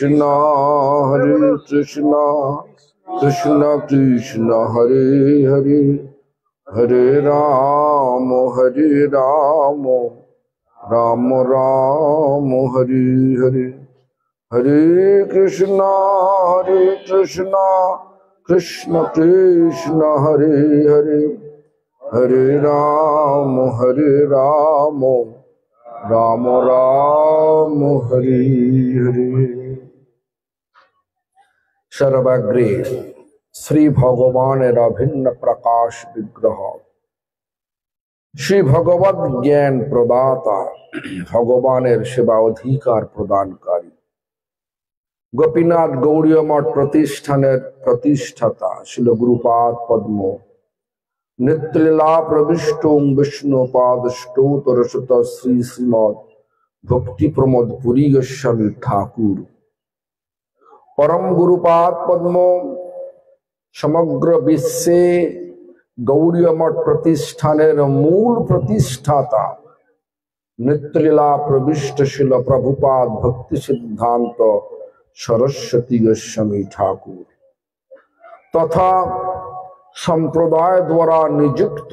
Krishna Hare Krishna Krishna Krishna Hare Hare Hare Rama Rama Rama Hare Hare Hare Krishna Krishna Krishna Hare Hare Hare Rama Rama Rama Hare Hare सर्वग्रे Shri भगवानेर अभिन्न प्रकाश विग्रह श्री भगवत ज्ञान प्रदाता भगवानेर सेवा अधिकार प्रदानकारी गोपीनाथ गौड़ीय मठ प्रतिष्ठानेर प्रतिष्ठाता श्रील गुरुपाद पद्म नित्यलीला प्रविष्ट विष्णुपाद स्तोत्रसुत श्री श्रीमद भक्ति प्रमोद पुरी गोस्वामी ठाकुर परम गुरुपाद पद्म समग्र विश्वे गौड़ीय मठ प्रतिष्ठानेर मूल प्रतिष्ठाता नित्यलीला प्रविष्ट शिल प्रभुपाद भक्ति सिद्धांत सरस्वती गोस्वामी ठाकुर तथा संप्रदाय द्वारा नियुक्त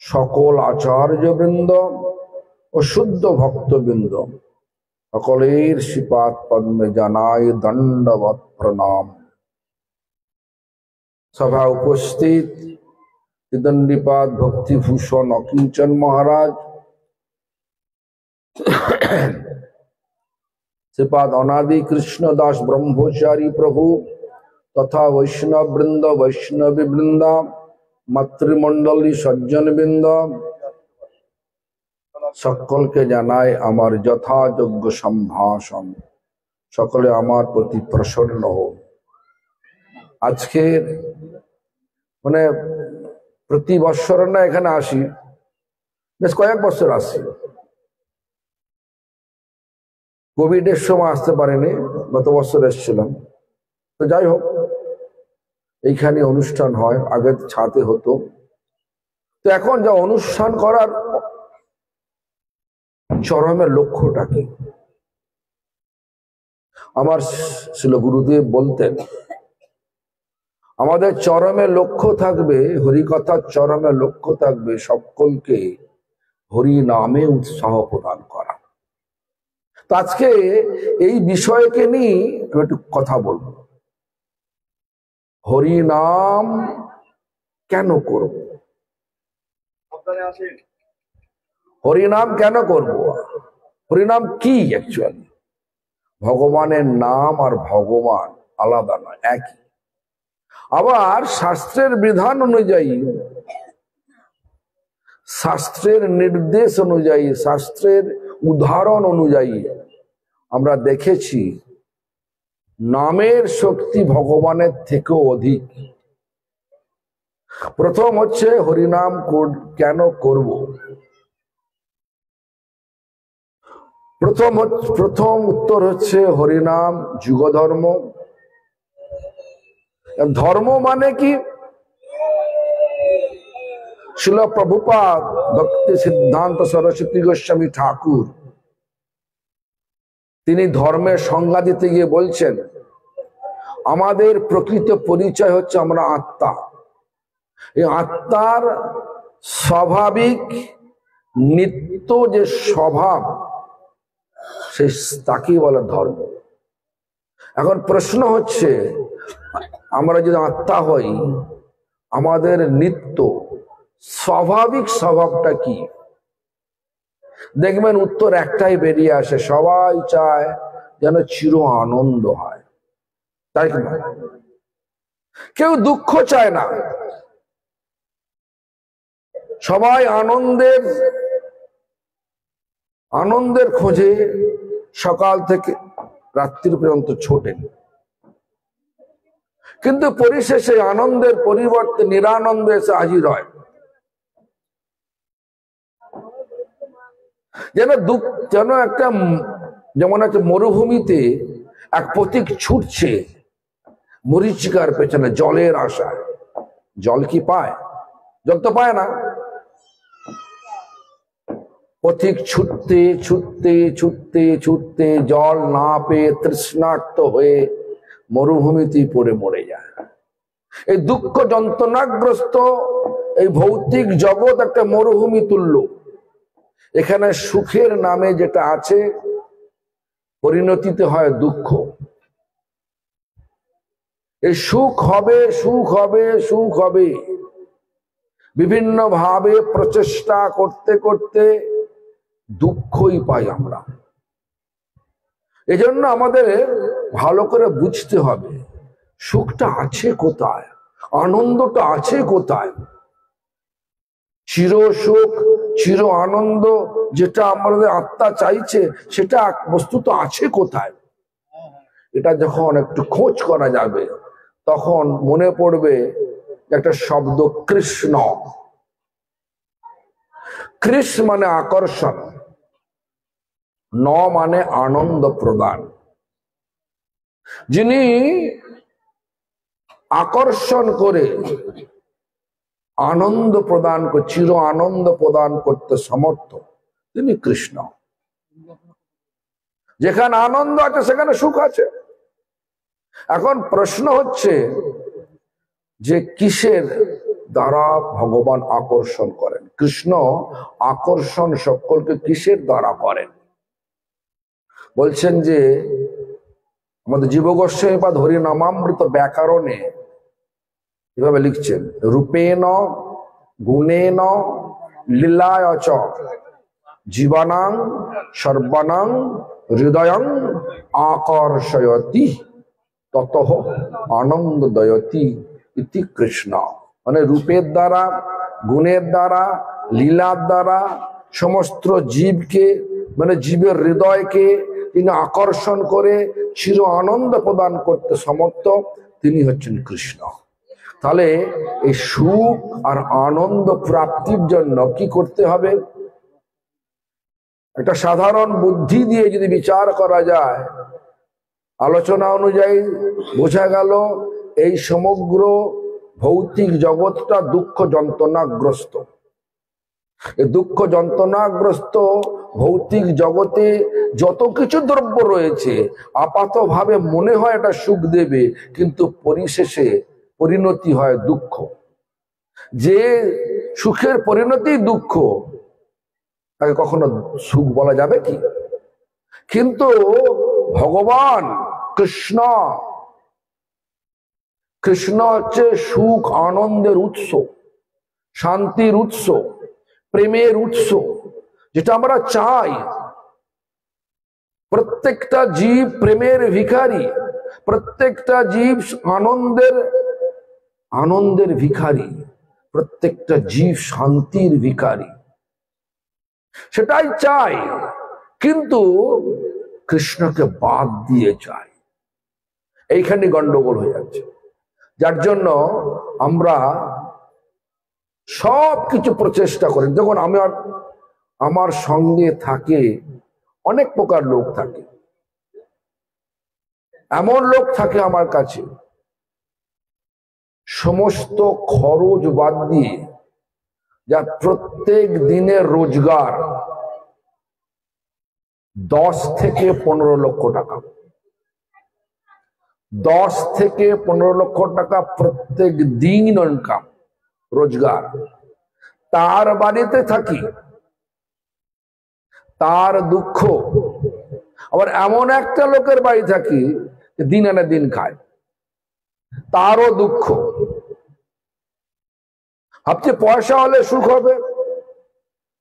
सकल आचार्य वृंद और शुद्ध भक्तवृंद सकलेर श्रीपाद पद्मे जानाय दंडवत प्रणाम। सभा उपस्थित दंडीपाद भक्तिभूषण अकिंचन महाराज, श्रीपाद अनादि कृष्णदास ब्रह्मचारी प्रभु तथा वैष्णव वृंद वैष्णवी वृंदा मातृमंडली सज्जन वृंद सकल के जानाय आमार यथायोग्य सम्भाषण सकले आमार प्रति प्रसन्न हो। आज के माने प्रति बछर ना एखाने आसि बेश कयेक बछर आसि कोविडेर समय आसते पारिनि गत बछर एसेछिलाम तो যাই হোক এইখানে অনুষ্ঠান হয় আগে ছাতে হতো তো এখন যা অনুষ্ঠান করার চরমের লক্ষ্যটা কি আমার শ্রীল গুরুদেব বলতেন আমাদের চরমের লক্ষ্য থাকবে হরিকথার চরমের লক্ষ্য থাকবে সকলকে হরি নামে উৎসাহ প্রদান করা। তো আজকে এই বিষয়কে নিয়ে একটু কথা বলবো। হরি নাম কেন করব, হরিনাম কেন করব, হরিনাম কি অ্যাকচুয়ালি? ভগবানের নাম আর ভগবান আলাদা নয়, একই। আবার শাস্ত্রের বিধান অনুযায়ী শাস্ত্রের নির্দেশ অনুযায়ী শাস্ত্রের উদাহরণ অনুযায়ী আমরা দেখেছি নামের শক্তি ভগবানের থেকেও অধিক। প্রথম হচ্ছে হরিনাম কেন করব, প্রথম উত্তর হচ্ছে হরিনাম যুগধর্ম। ধর্ম মানে কি? শিল প্রভুপাদ ভক্তি সিদ্ধান্ত সরস্বতী গোস্বামী ঠাকুর তিনি ধর্মের সংজ্ঞা দিতে গিয়ে বলছেন আমাদের প্রকৃত পরিচয় হচ্ছে আমরা আত্মা। এই আত্মার স্বাভাবিক নিত্য যে স্বভাব সে তাকেই বলে ধর্ম। এখন প্রশ্ন হচ্ছে আমরা যদি আত্মা হই আমাদের নিত্য স্বাভাবিক স্বভাবটা কি? দেখবেন উত্তর একটাই বেরিয়ে আসে, সবাই চায় যেন চির আনন্দ হয়, তাই কি না? কেউ দুঃখ চায় না, সবাই আনন্দের খোঁজে সকাল থেকে রাত্রি পর্যন্ত ছোটেন, কিন্তু পরিশেষে আনন্দের পরিবর্তে নিরানন্দ এসে হাজির হয়। যেন একটা যেমন একটা মরুভূমিতে এক পথিক ছুটছে মরীচিকার পেছনে জলের আশায়, জল কি পায়? জল তো পায় না। পথিক ছুটতে ছুটতে ছুটতে ছুটতে জল না পেয়ে তৃষ্ণার্ত হয়ে মরুভূমিতে পড়ে মরে যায়। এই দুঃখ যন্ত্রণাগ্রস্ত এই ভৌতিক জগৎ একটা মরুভূমি তুল্য। এখানে সুখের নামে যেটা আছে পরিণতিতে হয় দুঃখ। এই সুখ হবে সুখ হবে সুখ হবে, বিভিন্ন ভাবে প্রচেষ্টা করতে করতে দুঃখই পাই আমরা। এজন্য আমাদের ভালো করে বুঝতে হবে সুখটা আছে কোথায়, আনন্দটা আছে কোথায়। চির সুখ চির আনন্দ যেটা আমাদের আত্মা চাইছে সেটা বস্তুত আছে কোথায়। এটা যখন একটু খোঁজ করা যাবে তখন মনে পড়বে একটা শব্দ কৃষ্ণ। কৃষ্ণ মানে আকর্ষণ, ন মানে আনন্দ প্রদান। যিনি আকর্ষণ করে আনন্দ প্রদান করে, চির আনন্দ প্রদান করতে সমর্থ, তিনি কৃষ্ণ। যেখানে আনন্দ আছে সেখানে সুখ আছে। এখন প্রশ্ন হচ্ছে যে কিসের দ্বারা ভগবান আকর্ষণ করেন? কৃষ্ণ আকর্ষণ সকলকে কিসের দ্বারা করেন? বলছেন যে আমাদের জীবগোস্বামী বা হরিনামামৃত ব্যাকরণে এভাবে লিখছেন, রূপেণ গুণেন লীলায় চ জীবানাং সর্বানাং হৃদয়ং আকর্ষয়তি ততঃ আনন্দদয়তি ইতি কৃষ্ণ। মানে রূপের দ্বারা, গুণের দ্বারা, লীলার দ্বারা সমস্ত জীবকে, মানে জীবের হৃদয়কে তিনি আকর্ষণ করে চির আনন্দ প্রদান করতে সমর্থ, তিনি হচ্ছেন কৃষ্ণ। তাহলে এই সুখ আর আনন্দ প্রাপ্তির জন্য কি করতে হবে? একটা সাধারণ বুদ্ধি দিয়ে যদি বিচার করা যায়, আলোচনা অনুযায়ী বোঝা গেল এই সমগ্র ভৌতিক জগৎটা দুঃখ যন্ত্রণাগ্রস্ত। এই দুঃখ যন্ত্রণাগ্রস্ত ভৌতিক জগতে যত কিছু দ্রব্য রয়েছে আপাতভাবে মনে হয় এটা সুখ দেবে, কিন্তু পরিশেষে পরিণতি হয় দুঃখ। যে সুখের পরিণতি দুঃখ, তাকে কখনো সুখ বলা যাবে কি? কিন্তু ভগবান কৃষ্ণ, কৃষ্ণ হচ্ছে সুখ আনন্দের উৎস, শান্তির উৎস, প্রেমের উৎস, যেটা আমরা চাই। প্রত্যেকটা জীব প্রেমের ভিখারি, প্রত্যেকটা জীব আনন্দের ভিখারি, প্রত্যেকটা জীব শান্তির ভিখারি, সেটাই চাই। কিন্তু কৃষ্ণকে বাদ দিয়ে চাই, এইখানে গন্ডগোল হয়ে যাচ্ছে। যার জন্য আমরা সব কিছু প্রচেষ্টা করি। যখন আমার সঙ্গে থাকে অনেক প্রকার লোক থাকে, এমন লোক থাকে আমার কাছে সমস্ত খরচ বাদ দিয়ে, যার প্রত্যেক দিনের রোজগার 10 থেকে 15 লক্ষ টাকা, 10 থেকে 15 লক্ষ টাকা প্রত্যেক দিন ইনকাম, রোজগার। তার বাড়িতে থাকি, তার দুঃখ। আবার এমন একটা লোকের বাড়ি থাকি দিন আনে দিন খায়, তারও দুঃখ। ভাবছে পয়সা হলে সুখ হবে,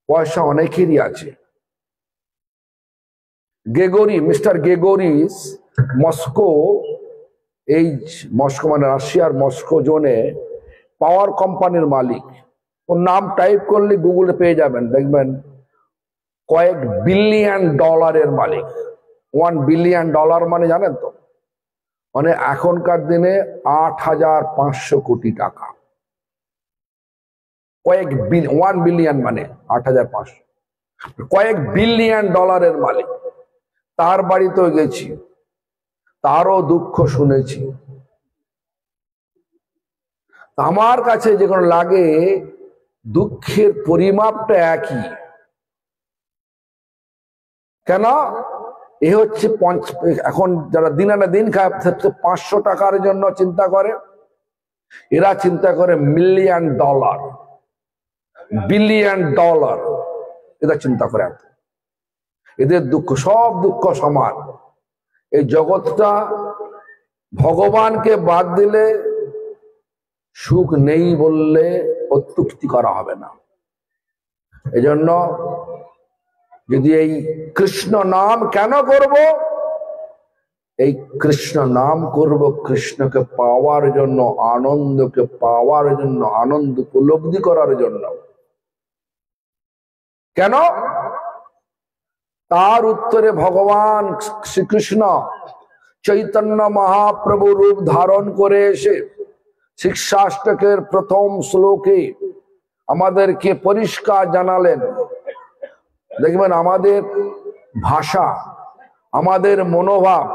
পয়সা অনেকেরই আছে। মিস্টার গেগোরিস মস্কো, এই মস্কো মানে রাশিয়ার মস্কো জোনে পাওয়ার কোম্পানির মালিক। ওর নাম টাইপ করলে গুগলে পেয়ে যাবেন, দেখবেন কয়েক বিলিয়ন ডলারের মালিক। $1 বিলিয়ন মানে জানেন তো, মানে এখনকার দিনে 8,500 কোটি টাকা। $1 বিলিয়ন মানে 8,500, কয়েক বিলিয়ন ডলারের মালিক। তার বাড়িতেও গেছি, তারও দুঃখ শুনেছি। আমার কাছে যখন লাগে দুঃখের পরিমাপটা একই, কেন? এ হচ্ছে এখন যারা দিন আনা দিন খায় 500 টাকার জন্য চিন্তা করে, এরা চিন্তা করে $1,000,000 $1,000,000,000 এরা চিন্তা করে। এদের দুঃখ, সব দুঃখ সমান। এই জগৎটা ভগবানকে বাদ দিলে সুখ নেই বললে অত্যুক্তি করা হবে না। এজন্য যদি এই কৃষ্ণ নাম কেন করব? এই কৃষ্ণ নাম করব কৃষ্ণকে পাওয়ার জন্য, আনন্দকে পাওয়ার জন্য, আনন্দ উপলব্ধি করার জন্য। কেন? তার উত্তরে ভগবান শ্রীকৃষ্ণ চৈতন্য মহাপ্রভু রূপ ধারণ করে এসে শিক্ষাষ্টকের প্রথম শ্লোকে আমাদেরকে পরিষ্কার জানালেন। দেখবেন আমাদের ভাষা, আমাদের মনোভাব,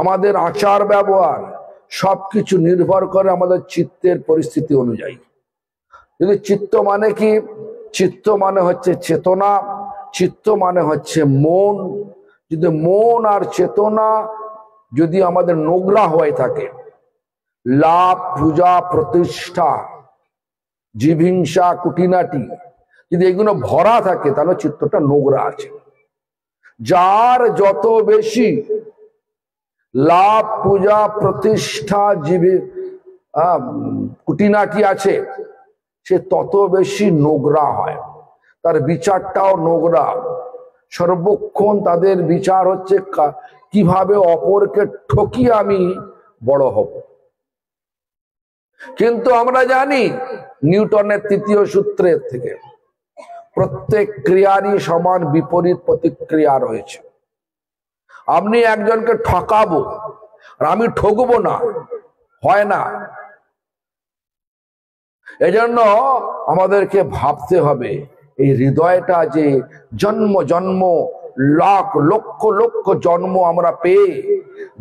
আমাদের আচার ব্যবহার সবকিছু নির্ভর করে আমাদের চিত্তের পরিস্থিতি অনুযায়ী। যদি চিত্ত মানে কি? চিত্ত মানে হচ্ছে চেতনা, চিত্ত মানে হচ্ছে মন। যদি মন আর চেতনা যদি আমাদের নোংরা হয়ে থাকে, লাভ, পূজা, প্রতিষ্ঠা, জীবহিংসা, কুটিনাটি যদি এগুলো ভরা থাকে, তাহলে চিত্তটা নোংরা আছে। যার যত বেশি লাভ, পূজা, প্রতিষ্ঠা, কুটিনাটি আছে, সে তত বেশি নোংরা হয়। তার বিচারটাও নোংরা। সর্বক্ষণ তাদের বিচার হচ্ছে কিভাবে অপরকে ঠকিয়ে আমি বড় হব। কিন্তু আমরা জানি নিউটনের ৩য় সূত্রের থেকে প্রত্যেক ক্রিয়ারই সমান বিপরীত প্রতিক্রিয়া রয়েছে। আপনি একজনকে ঠকাবো আর আমি ঠকবো না, হয় না। এজন্য আমাদেরকে ভাবতে হবে এই হৃদয়টা যে জন্ম জন্ম লাখ লক্ষ লক্ষ জন্ম আমরা পেয়ে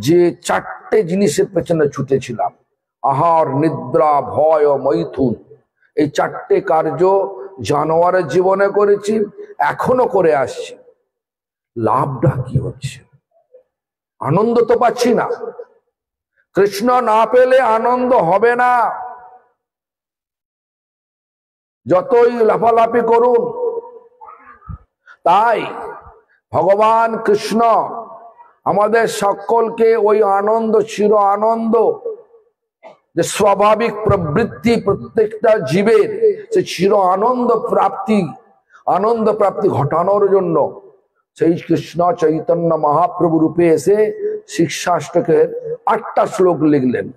যে 4টে জিনিসের পেছনে ছুটেছিলাম, আহার, নিদ্রা, ভয় ও মৈথুন, এই 4টে কার্য জানোয়ারের জীবনে করেছি, এখনো করে আসছি। লাভটা কি হচ্ছে? আনন্দ তো পাচ্ছি না। কৃষ্ণ না পেলে আনন্দ হবে না। যতই লাফালাফি করুন। তাই ভগবান কৃষ্ণ আমাদের সকলকে ওই আনন্দ, চির আনন্দ, যে স্বাভাবিক প্রবৃত্তি প্রত্যেকটা জীবের, সে চির আনন্দ প্রাপ্তি ঘটানোর জন্য সেই কৃষ্ণ চৈতন্য মহাপ্রভু রূপে এসে শিক্ষাষ্টকের 8টা শ্লোক লিখলেন।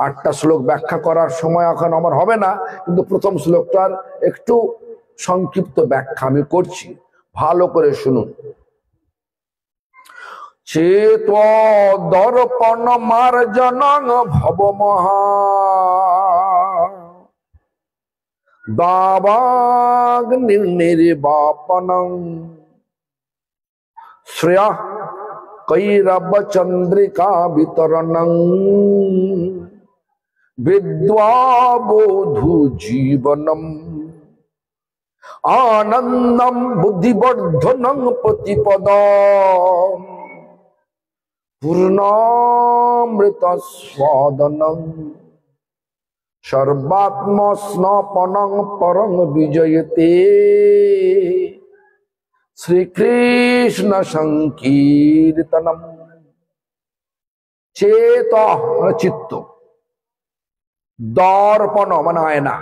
8টা শ্লোক ব্যাখ্যা করার সময় এখন আমার হবে না, কিন্তু প্রথম শ্লোকটার একটু সংক্ষিপ্ত ব্যাখ্যা আমি করছি, ভালো করে শুনুন। চেত দর্পণ মার্জন ভব মহা দাবাগ নির্বাপনং শ্রেয় কৈরব চন্দ্রিকা বিতরণং বিদ্যাবোধু জীবনম আনন্দম বুদ্ধিবর্ধনং প্রতিপদম পূর্ণামৃত স্বাদনং সর্বাত্ম স্নপনং পরং বিজয়তে শ্রীকৃষ্ণ সংকীর্তনম। চেত মানে চিত্ত, দর্পণ মানে আয়না।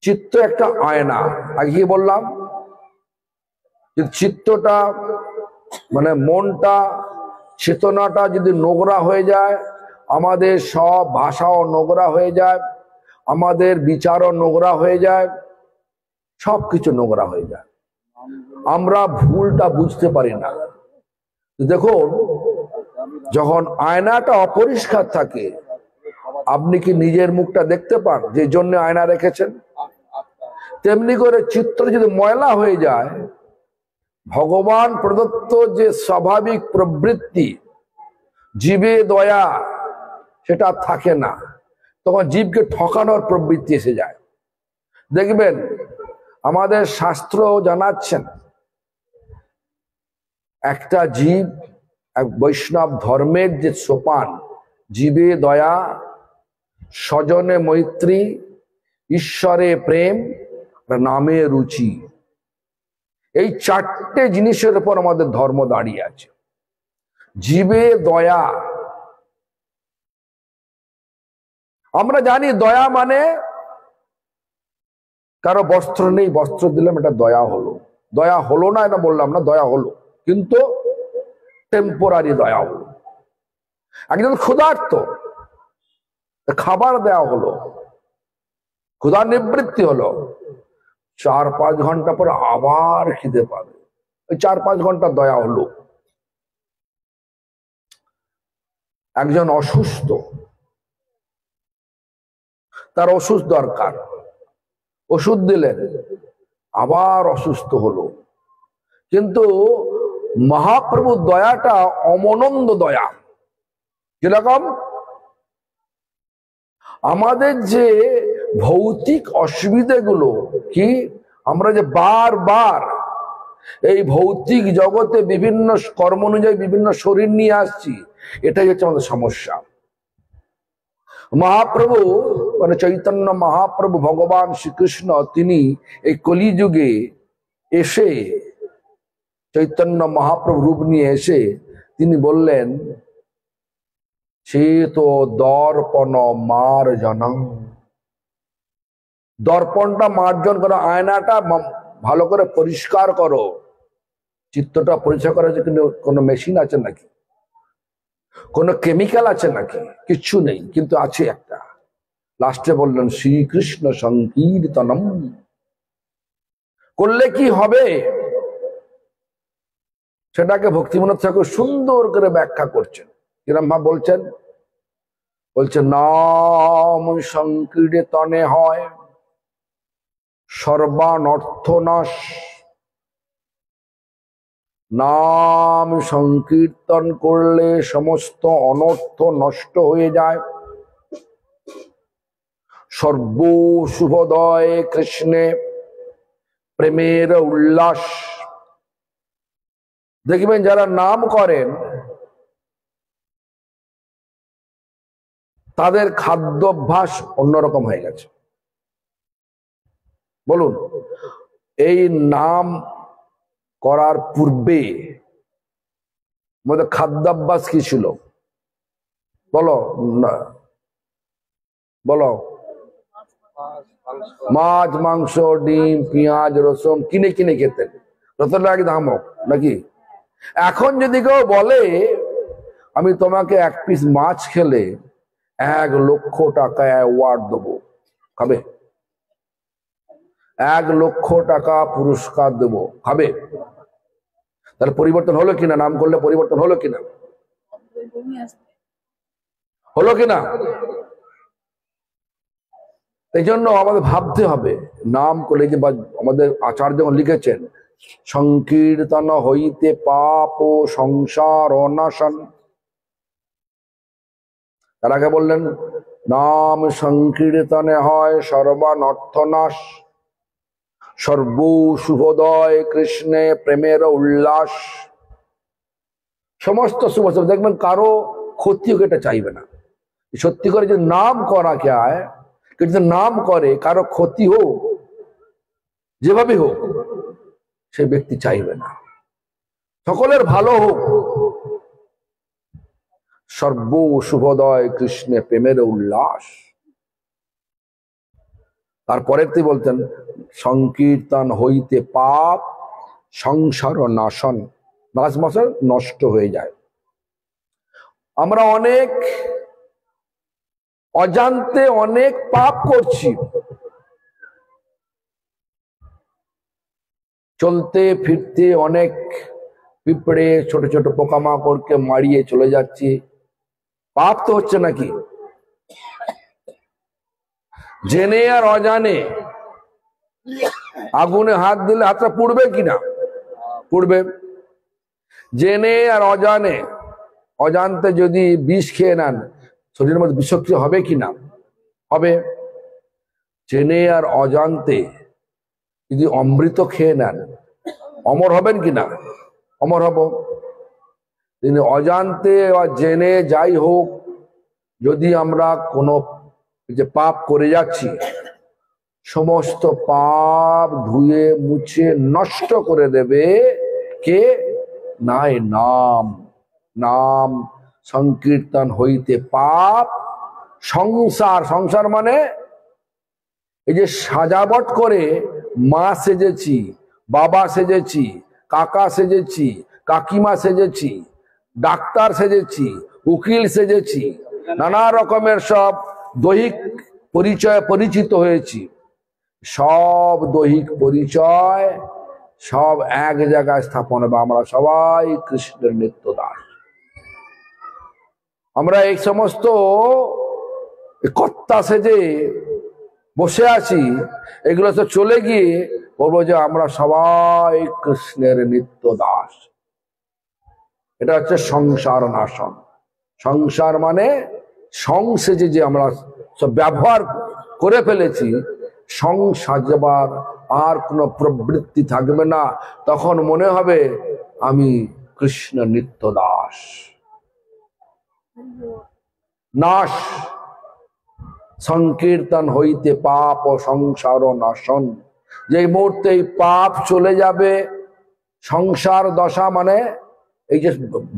চিত্ত একটা আয়না। আগে কি বললাম? চিত্তটা মানে মনটা, চেতনাটা যদি নোংরা হয়ে যায়, আমাদের সব ভাষাও নোংরা হয়ে যায়, আমাদের বিচারও নোংরা হয়ে যায়, সবকিছু নোংরা হয়ে যায়। আমরা ভুলটা বুঝতে পারি না। দেখুন, যখন আয়নাটা অপরিষ্কার থাকে, আপনি কি নিজের মুখটা দেখতে পান যে জন্য আয়না রেখেছেন? তেমনি করে চিত্র যদি ময়লা হয়ে যায়, ভগবান প্রদত্ত যে স্বাভাবিক প্রবৃত্তি, জীবে দয়া, সেটা থাকে না। তখন জীবকে ঠকানোর প্রবৃত্তি এসে যায়। দেখবেন আমাদের শাস্ত্র জানাচ্ছেন একটা জীব, এক বৈষ্ণব ধর্মের যে সোপান, জীবে দয়া, স্বজনে মৈত্রী, ঈশ্বরে প্রেম, নামে রুচি, এই চারটে জিনিসের উপর আমাদের ধর্ম দাঁড়িয়ে আছে। জীবে দয়া, আমরা জানি দয়া মানে কারো বস্ত্র নেই, বস্ত্র দিলাম, এটা দয়া হলো। দয়া হলো না এটা বললাম না, দয়া হলো, কিন্তু টেম্পোরারি দয়া হলো। একজন ক্ষুধার্ত, খাবার দেওয়া হলো, ক্ষুধা নিবৃত্তি হলো, 4-5 ঘন্টা পর আবার খিদে পাবে, ওই 4-5 ঘন্টা দয়া হলো। একজন অসুস্থ, তার ওষুধ দরকার, ওষুধ দিলেন, আবার অসুস্থ হলো। কিন্তু মহাপ্রভুর দয়াটা অমনন্দ দয়া। কিরকম? আমাদের যে ভৌতিক অসুবিধাগুলো, কি আমরা যে বারবার এই ভৌতিক জগতে বিভিন্ন কর্ম অনুযায়ী বিভিন্ন শরীর নিয়ে আসছি, এটাই হচ্ছে আমাদের সমস্যা। মহাপ্রভু মানে চৈতন্য মহাপ্রভু ভগবান শ্রীকৃষ্ণ, তিনি এই কলিযুগে এসে, চৈতন্য মহাপ্রভু রূপ নিয়ে এসে তিনি বললেন, সে তো দর্পণ মার্জনং, দর্পণটা মার্জন করো, আয়নাটা ভালো করে পরিষ্কার করো। চিত্তটা পরিষ্কার করার জন্য কোনো মেশিন আছে নাকি? কোনো কেমিক্যাল আছে নাকি? কিচ্ছু নেই, কিন্তু আছে একটা। লাস্টে বললেন শ্রীকৃষ্ণ সংকীর্তনম করলে কি হবে, সেটাকে ভক্তিবিনোদ ঠাকুর সুন্দর করে ব্যাখ্যা করছেন। কিরম ভাব বলছেন? বলছেন নাম সংকীর্তনে হয় সর্বানর্থ নাশ, নাম সংকীর্তন করলে সমস্ত অনর্থ নষ্ট হয়ে যায়। সর্ব শুভোদয় কৃষ্ণে প্রেমের উল্লাস। দেখবেন যারা নাম করেন তাদের খাদ্যাভ্যাস অন্যরকম হয়ে গেছে। বলুন, এই নাম করার পূর্বে মধ্যে খাদ্যাভ্যাস কি ছিল? বলো না, বলো। মাছ, মাংস, ডিম, পেঁয়াজ, রসুন কিনে কিনে খেতেন, রতন লাগে দামক নাকি? এখন যদি কেউ বলে আমি তোমাকে 1 পিস মাছ খেলে 1 লক্ষ টাকা অ্যাওয়ার্ড দেবো, খাবে? 1 লক্ষ টাকা পুরস্কার দেবো, খাবে? তাহলে পরিবর্তন হলো কিনা? নাম করলে পরিবর্তন হলো কিনা? হলো কিনা? এই জন্য আমাদের ভাবতে হবে, নাম করলে যে আমাদের আচার্য যখন লিখেছেন, সংকীর্তন হইতে পাপ ও সংসার অনাশন। তার আগে বললেন নাম সংকীর্তনে হয় সর্বানর্থ নাশ, সর্ব শুভোদয় কৃষ্ণে প্রেমের উল্লাস। সমস্ত শুভ, দেখবেন কারো ক্ষতি হোক এটা চাইবে না। সত্যি করে যে নাম করা কে আয়, কিন্তু নাম করে কারো ক্ষতি হোক, যেভাবে হোক, সে ব্যক্তি চাইবে না, সকলের ভালো হোক। সর্ব শুভোদয় কৃষ্ণে প্রেমের উল্লাস। তারপরে তিনি বলতেন সংকীর্তন হইতে পাপ সংসার নাশন, নাশ মাসের নষ্ট হয়ে যায়। আমরা অনেক অজান্তে অনেক পাপ করছি, চলতে ফিরতে অনেক পিঁপড়ে ছোট ছোট পোকামাকড়কে মারিয়ে চলে যাচ্ছি, পাপ তো হচ্ছে নাকি? জেনে আর অজানে আগুনে হাত দিলে হাতটা পুড়বে কিনা? পুড়বে। জেনে আর অজানে, অজান্তে যদি বিষ খেয়ে নেন, শরীরের মধ্যে বিষক্রিয়া হবে কিনা? হবে। জেনে আর অজান্তে যদি অমৃত খেয়ে নেন, অমর হবেন কিনা? অমর হব। তিনি অজান্তে বা জেনে যাই হোক, যদি আমরা কোনো যে পাপ করে যাচ্ছি, সমস্ত পাপ ধুয়ে মুছে নষ্ট করে দেবে কে? নাই নাম। নাম সংকীর্তন হইতে পাপ সংসার। সংসার মানে এই যে সাজাবট করে মা সেজেছি, বাবা সেজেছি, কাকা সেজেছি, কাকিমা সেজেছি, ডাক্তার সেজেছি, উকিল সেজেছি, নানা রকমের সব দৈহিক পরিচয় পরিচিত হয়েছি। সব দৈহিক পরিচয় সব এক জায়গায় স্থাপন হবে। আমরা সবাই কৃষ্ণের নিত্য দাস। আমরা এই সমস্ত কর্তা সেজে বসে আছি, এগুলো তো চলে গিয়ে বলবো যে আমরা সবাই কৃষ্ণের নিত্য দাস। এটা হচ্ছে সংসার নাশন। সংসার মানে সংসেজে যে আমরা সব ব্যবহার করে ফেলেছি, সাজবার আর কোনো প্রবৃত্তি থাকবে না। তখন মনে হবে আমি কৃষ্ণ নিত্য দাস। নাশ সংকীর্তন হইতে পাপ ও সংসার নাশন। যে মুহূর্তে এই পাপ চলে যাবে, সংসার দশা মানে এই যে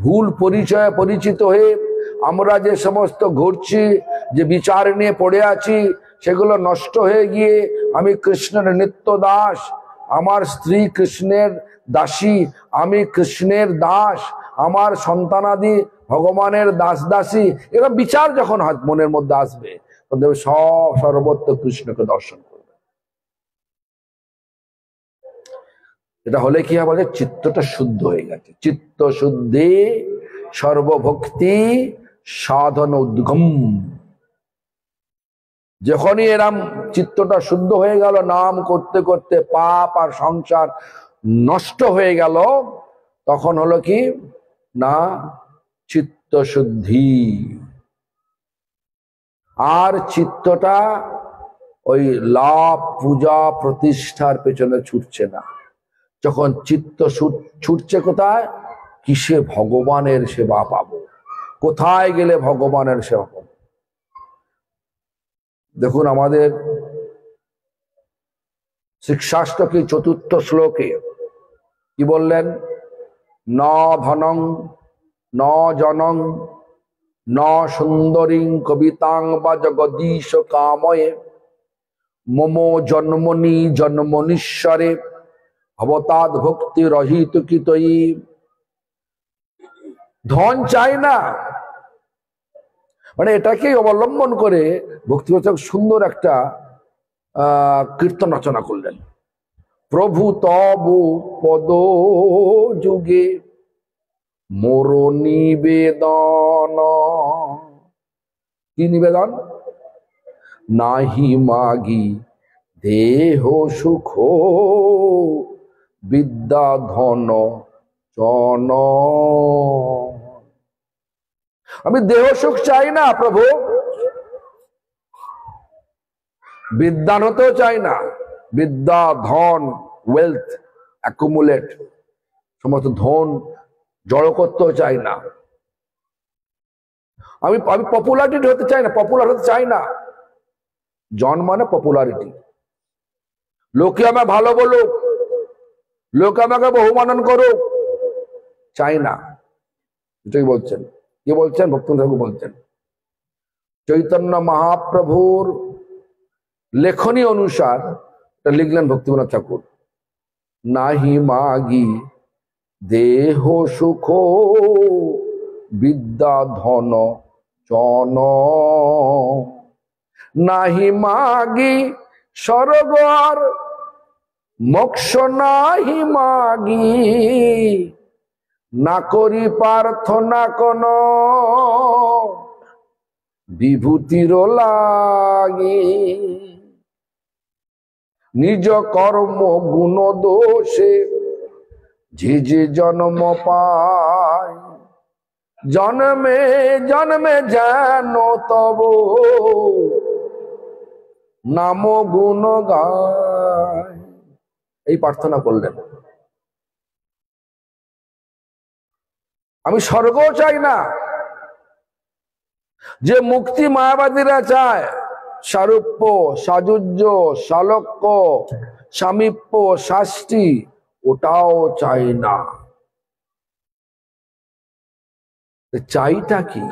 ভুল পরিচয়ে পরিচিত হয়ে আমরা যে সমস্ত ঘুরছি, যে বিচার নিয়ে পড়ে আছি, সেগুলো নষ্ট হয়ে গিয়ে আমি কৃষ্ণের নিত্য দাস, আমার স্ত্রী কৃষ্ণের দাসী, আমি কৃষ্ণের দাস, আমার সন্তানাদি ভগবানের দাস দাসী, এরা বিচার যখন মনের মধ্যে আসবে, তখন সব সর্বত্র কৃষ্ণকে দর্শন করবে। এটা হলে কি হবে? চিত্তটা শুদ্ধ হয়ে গেছে। চিত্ত শুদ্ধি সর্বভক্তি সাধন উদ্গম। যখনই এরম চিত্তটা শুদ্ধ হয়ে গেল, নাম করতে করতে পাপ আর সংসার নষ্ট হয়ে গেল, তখন হলো কি না চিত্ত শুদ্ধি। আর চিত্তটা ওই লাভ পূজা প্রতিষ্ঠার পেছনে ছুটছে না। যখন চিত্ত ছুটছে কোথায়? কিসে ভগবানের সেবা পাবো, কোথায় গেলে ভগবানের সেবা পাবো। দেখুন আমাদের শিক্ষাষ্টকে চতুর্থ শ্লোকে কি বললেন? ন ধনং ন জনং ন সুন্দরীং কবিতাং বা জগদীশ কাময়ে মমো জন্মনি জন্মনীশ্বরে ভবতাদ ভক্তি রহিত কিতয়ী। ধন চাই না, মানে এটাকেই অবলম্বন করে ভক্তিবচক সুন্দর একটা কীর্তন রচনা করলেন। প্রভু তব পদ যুগে মোর নিবেদন। কি নিবেদন? নাহি মাগি দেহ সুখ বিদ্যা ধন জন। আমি দেহ সুখ চাই না প্রভু, বিদ্যান হতেও চাই না, বিদ্যা ধন ওয়েলথ অ্যাকুমুলেট সমস্ত ধন জড়ো করতেও চাই না। আমি পপুলারিটি হতে চাই না, পপুলার হতে চাই না। জন মানে পপুলারিটি, লোকে আমাকে ভালো বলুক, লোকে আমাকে বহুমানন করুক, চাই না। এটাই বলছেন। কি বলছেন? ভক্তিনাথ ঠাকুর বলছেন। চৈতন্য মহাপ্রভুর লেখনী অনুসার লিখলেন ভক্তিনাথ ঠাকুর, নাহি মাগি দেহ সুখ বিদ্যা ধন জন। নাহি মাগি স্বর্গ আর মোক্ষ, নাহি মাগি না করি প্রার্থনা কোন বিভূতির লাগি। নিজ কর্ম গুণ দোষে যে যে জন্ম পায়, জন্মে জন্মে যেন তব নাম গুণ গায়। এই প্রার্থনা করলেন। আমি স্বর্গ চাই না। যে মুক্তি মায়াবাদীরা চায়, সারূপ্য, সাযুজ্য, সালক্য, সামীপ্য, শাস্তি, ওটাও চাই না। চাইটা কি?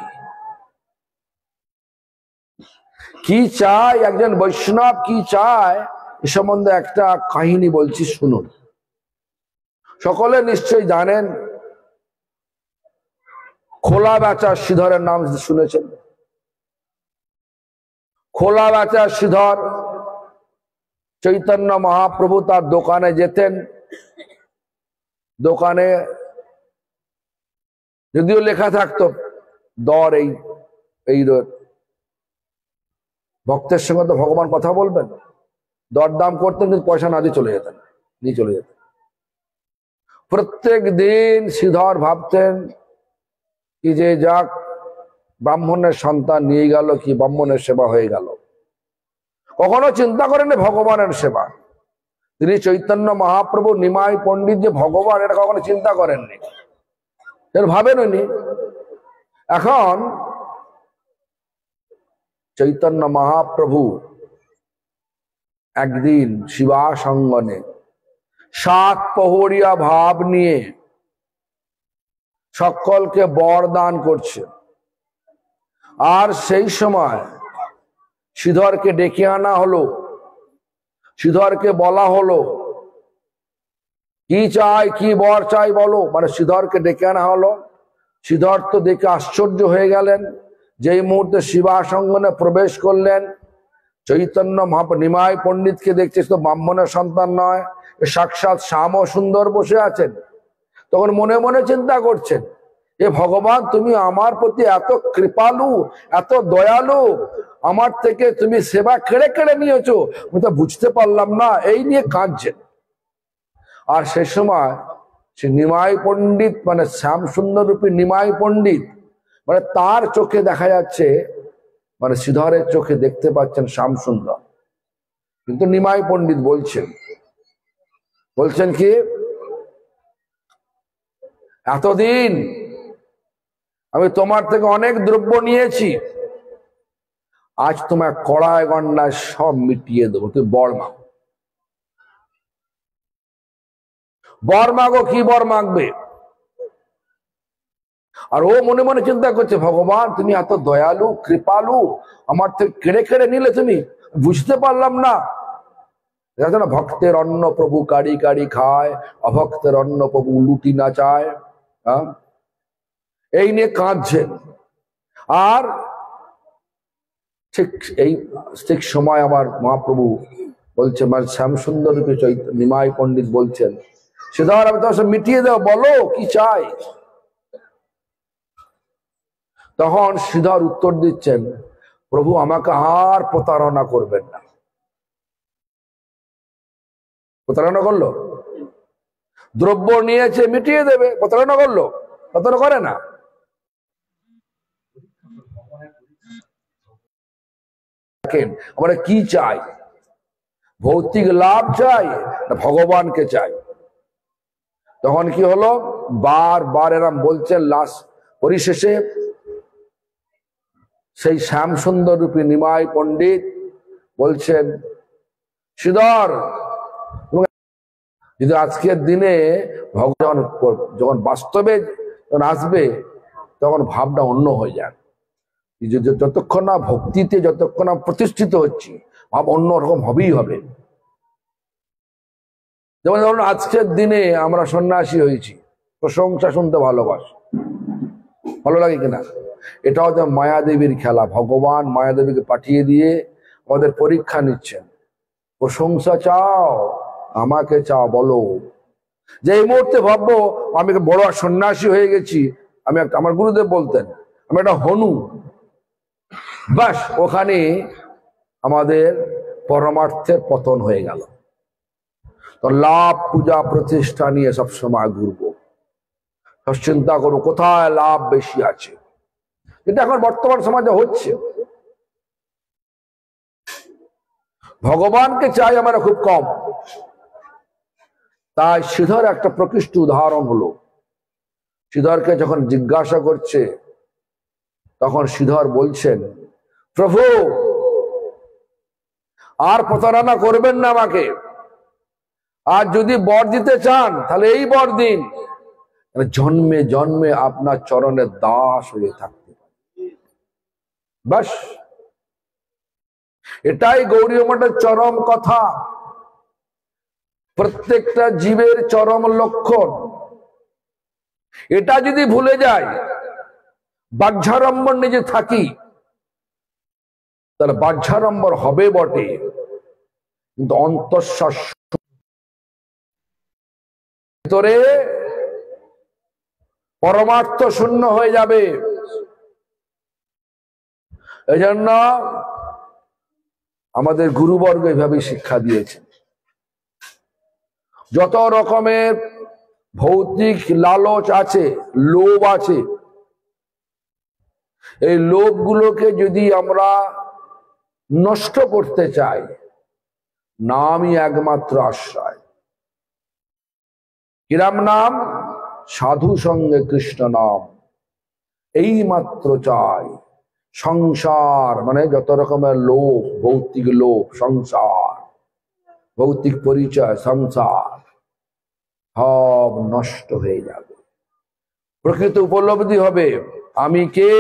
কি চায় একজন বৈষ্ণব, কি চায় এ সম্বন্ধে একটা কাহিনী বলছি, শুনুন। সকলে নিশ্চয়ই জানেন খোলা বেচা শ্রীধরের নাম শুনেছেন। খোলা বেচা শ্রীধর, চৈতন্য মহাপ্রভু তার দোকানে যেতেন। দোকানে যদিও লেখা থাকতো দর এই ভক্তের সঙ্গে তো ভগবান কথা বলবেন, দরদাম করতেন, কিন্তু পয়সা না দিয়ে চলে যেতেন, নিয়ে চলে যেতেন। প্রত্যেক দিন শ্রীধর ভাবতেন কি যে যাক, ব্রাহ্মণের সন্তান নিয়ে গেল, কি ব্রাহ্মণের সেবা হয়ে গেল। কখনো চিন্তা করেননি ভগবানের সেবা। তিনি চৈতন্য মহাপ্রভু, নিমাই পণ্ডিত যে ভগবান, এটা কখনো চিন্তা করেননি, ভাবেননি। এখন চৈতন্য মহাপ্রভু একদিন শিবাসঙ্গনে সাত পহরিয়া ভাব নিয়ে সকলকে বরদান করছে। আর সেই সময় শ্রীধরকে ডেকে আনা হলো। শ্রীধরকে বলা হলো কি চাই, কি বর চাই বলো। মানে শ্রীধরকে ডেকে আনা হলো। শ্রীধর তো দেখে আশ্চর্য হয়ে গেলেন। যেই মুহূর্তে শিবাসঙ্গনে প্রবেশ করলেন, চৈতন্য নিমাই পণ্ডিতকে দেখছে, তো ব্রাহ্মণের সন্তান নয়, সাক্ষাৎ শ্যাম সুন্দর বসে আছেন। তখন মনে মনে চিন্তা করছেন, এ ভগবান, তুমি আমার প্রতি এত কৃপালু, এত দয়ালু, আমার থেকে তুমি সেবা কেড়ে কেড়ে নিয়েছো, আমি তো বুঝতে পারলাম না। এই নিয়ে কাঁদছেন। আর সে সময় সে নিমাই পণ্ডিত, মানে শ্যাম সুন্দর রূপী নিমাই পণ্ডিত, মানে তার চোখে দেখা যাচ্ছে, মানে শ্রীধরের চোখে দেখতে পাচ্ছেন শ্যাম সুন্দর। কিন্তু নিমাই পণ্ডিত বলছেন কি, এতদিন আমি তোমার থেকে অনেক দ্রব্য নিয়েছি, আজ তোমার কড়ায় গন্ডায় সব মিটিয়ে দেবো। তুই বর মাগো। বর মাগো, কি বর মাগবে? আর ও মনে মনে চিন্তা করছে, ভগবান তুমি এত দয়ালু, কৃপালু, আমার থেকে কেড়ে কেড়ে নিলে, তুমি বুঝতে পারলাম না। না, ভক্তের অন্ন প্রভু কাড়ি কাড়ি খায়, অভক্তের অন্ন প্রভু লুটি না চায়। এই নিয়ে কাঁদছেন। আর ঠিক সময় আমার মহাপ্রভু বলছে, মানে শ্যামসুন্দর রূপে নিমাই পণ্ডিত বলছেন, শ্রীধর আমি তোমার সব মিটিয়ে দেব, বলো কি চাই। তখন শ্রীধর উত্তর দিচ্ছেন, প্রভু আমাকে আর প্রতারণা করবেন না। প্রতারণা করলো? দ্রব্য নিয়েছে, মিটিয়ে দেবে, প্রতারণা করলো? প্রতারণা করে না। আমরা কি চাই? ভৌতিক লাভ চাই না ভগবানকে চাই? তখন কি হলো, বারবার এরম বলছেন। লাস্ট পরিশেষে সেই শ্যামসুন্দর রূপী নিমাই পণ্ডিত বলছেন, শ্রীধর, যদি আজকের দিনে ভগবান যখন বাস্তবে যখন আসবে, তখন ভাবটা অন্য হয়ে যায়। যতক্ষণ না ভক্তিতে, যতক্ষণ না প্রতিষ্ঠিত হচ্ছে, ভাব অন্য রকম হবেই হবে। যেমন ধরুন আজকের দিনে আমরা সন্ন্যাসী হয়েছি, প্রশংসা শুনতে ভালোবাসি, ভালো লাগে কিনা? এটা হচ্ছে মায়াদেবীর খেলা। ভগবান মায়াদেবীকে পাঠিয়ে দিয়ে আমাদের পরীক্ষা নিচ্ছেন। প্রশংসা চাও, আমাকে চাও, বলো। যে এই মুহূর্তে ভাববো আমি বড় সন্ন্যাসী হয়ে গেছি, আমি আমার গুরুদেব বলতেন আমি একটা হনু, বাস ওখানে আমাদের পরমার্থের পতন হয়ে গেল। তো লাভ, পূজা, প্রতিষ্ঠা নিয়ে সবসময় ঘুরবো, সব চিন্তা করবো কোথায় লাভ বেশি আছে। এটা এখন বর্তমান সমাজে হচ্ছে। ভগবানকে চাই আমরা খুব কম। তাই শ্রীধর একটা প্রকৃষ্ট উদাহরণ হলো। শ্রীধরকে যখন জিজ্ঞাসা করছে তখন শ্রীধর বলছেন, প্রভু আর প্রতারণা করবেন না আমাকে, আর যদি বর দিতে চান তাহলে এই বর দিন, জন্মে জন্মে আপনার চরণের দাস হয়ে থাকতে পারে। বাস এটাই গৌড়ীয় মঠের চরম কথা, প্রত্যেকটা জীবের চরম লক্ষণ। এটা যদি ভুলে যায়, বাহ্যাড়ম্বর নিজে থাকি, তাহলে বাহ্যাড়ম্বর হবে বটে, কিন্তু অন্তঃশ্বাস ভিতরে পরমার্থ শূন্য হয়ে যাবে। এই জন্য আমাদের গুরুবর্গ এইভাবে শিক্ষা দিয়েছেন। যত রকমের ভৌতিক লালচ আছে, লোভ আছে, এই লোভগুলোকে যদি আমরা নষ্ট করতে চাই, নামই একমাত্র আশ্রয়। কিরাম নাম? সাধু সঙ্গে কৃষ্ণ নাম, এই মাত্র চাই। সংসার মানে যত রকমের লোভ, ভৌতিক লোভ, সংসার, ভৌতিক পরিচয়, সংসার সব নষ্ট হয়ে যাবে। প্রকৃত উপলব্ধি হবে আমি কে,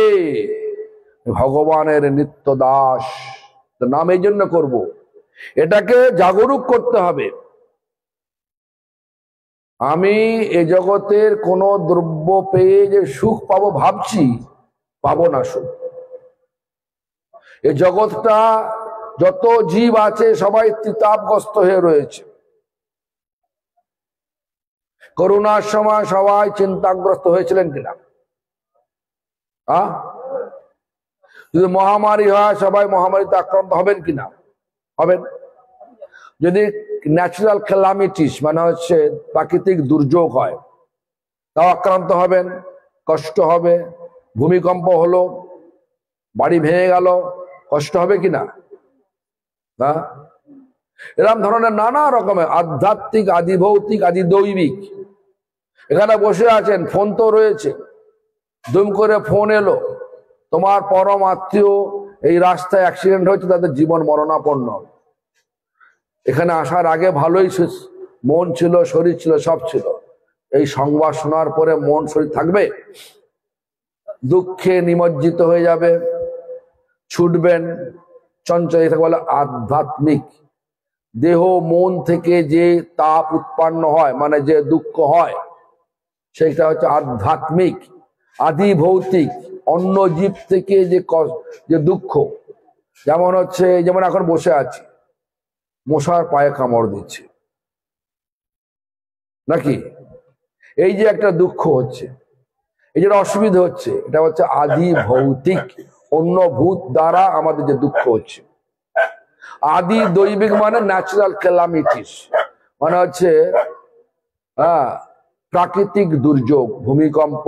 ভগবানের নিত্য দাস। নাম এই জন্য করব, এটাকে জাগরুক করতে হবে। আমি এ জগতের কোন দ্রব্য পেয়ে যে সুখ পাবো ভাবছি, পাবো না সুখ। এ জগৎটা যত জীব আছে সবাই তিতাবগ্রস্ত হয়ে রয়েছে। করোনার সময় সবাই চিন্তাগ্রস্ত হয়েছিলেন কিনা? যদি মহামারী হয় সবাই মহামারীতে আক্রান্ত হবেন কিনা? হবেন। যদি ন্যাচারাল ক্যালামিটিস মানে হচ্ছে প্রাকৃতিক দুর্যোগ হয়, তাও আক্রান্ত হবেন, কষ্ট হবে। ভূমিকম্প হলো, বাড়ি ভেঙে গেল, কষ্ট হবে কিনা? না? এরকম ধরনের নানা রকমের আধ্যাত্মিক, আদি ভৌতিক, আদি দৈবিক। এখানে বসে আছেন, ফোন তো রয়েছে, দুম করে ফোন এলো, তোমার পরম আত্মীয় এই রাস্তায় অ্যাক্সিডেন্ট হয়েছে, তাদের জীবন মরণাপন্ন। এখানে আসার আগে ভালোই মন ছিল, শরীর ছিল, সব ছিল। এই সংবাদ শোনার পরে মন শরীর থাকবে? দুঃখে নিমজ্জিত হয়ে যাবে, ছুটবেন, চঞ্চল। এটাকে বলে আধ্যাত্মিক। দেহ মন থেকে যে তাপ উৎপন্ন হয়, মানে যে দুঃখ হয়, সেটা হচ্ছে আধ্যাত্মিক। আদি ভৌতিক অন্য জীব থেকে যে দুঃখ, যেমন হচ্ছে, যেমন এখন বসে আছি, মশার পায়ে কামড় দিচ্ছে নাকি, এই যে একটা দুঃখ হচ্ছে, এই যে অসুবিধা হচ্ছে, এটা হচ্ছে আদি ভৌতিক, অন্য ভূত দ্বারা আমাদের যে দুঃখ হচ্ছে। আদি দৈবিক মানে ন্যাচারাল ক্যালামিটিস, মানে হচ্ছে প্রাকৃতিক দুর্যোগ, ভূমিকম্প,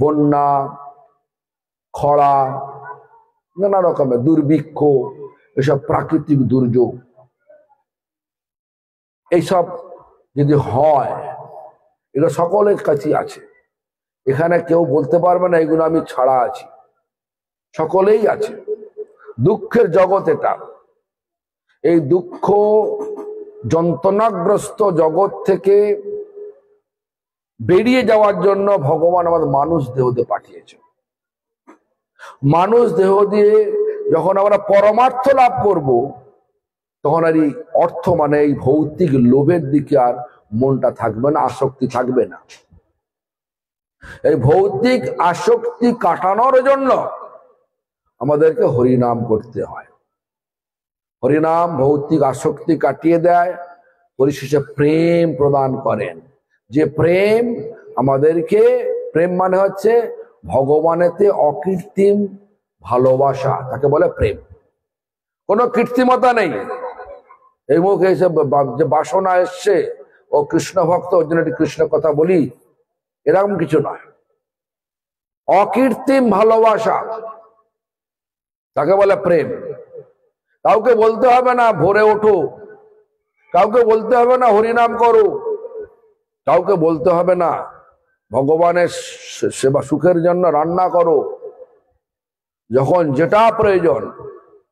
বন্যা, খরা, নানা রকমের দুর্ভিক্ষ, এসব প্রাকৃতিক দুর্যোগ। এইসব যদি হয়, এগুলো সকলের কাছেই আছে। এখানে কেউ বলতে পারবে না এগুলো আমি ছাড়া আছি, সকলেই আছে। দুঃখের জগৎ এটা। এই দুঃখ যন্ত্রণাগ্রস্ত জগৎ থেকে বেরিয়ে যাওয়ার জন্য ভগবান আমাদের মানুষ দেহ দিয়ে পাঠিয়েছে। মানুষ দেহ দিয়ে যখন আমরা পরমার্থ লাভ করব, তখন আর এই অর্থ মানে এই ভৌতিক লোভের দিকে আর মনটা থাকবে না, আসক্তি থাকবে না। এই ভৌতিক আসক্তি কাটানোর জন্য আমাদেরকে হরিনাম করতে হয়। হরিনাম ভৌতিক আসক্তি কাটিয়ে দেয়, পরিশেষে প্রেম প্রদান করেন। যে প্রেম আমাদেরকে, প্রেম মানে হচ্ছে ভগবানেতে অকৃত্রিম ভালোবাসা, তাকে বলে প্রেম। কোনো কৃত্রিমতা নেই। এই মুখে এসে যে বাসনা এসছে, ও কৃষ্ণ ভক্ত, ওর জন্য কৃষ্ণ কথা বলি, এরকম কিছু নয়। অকৃত্রিম ভালোবাসা, তাকে বলে প্রেম। কাউকে বলতে হবে না ভোরে ওঠো, কাউকে বলতে হবে না হরিনাম করো, কাউকে বলতে হবে না ভগবানের সেবা সুখের জন্য রান্না করো, যখন যেটা প্রয়োজন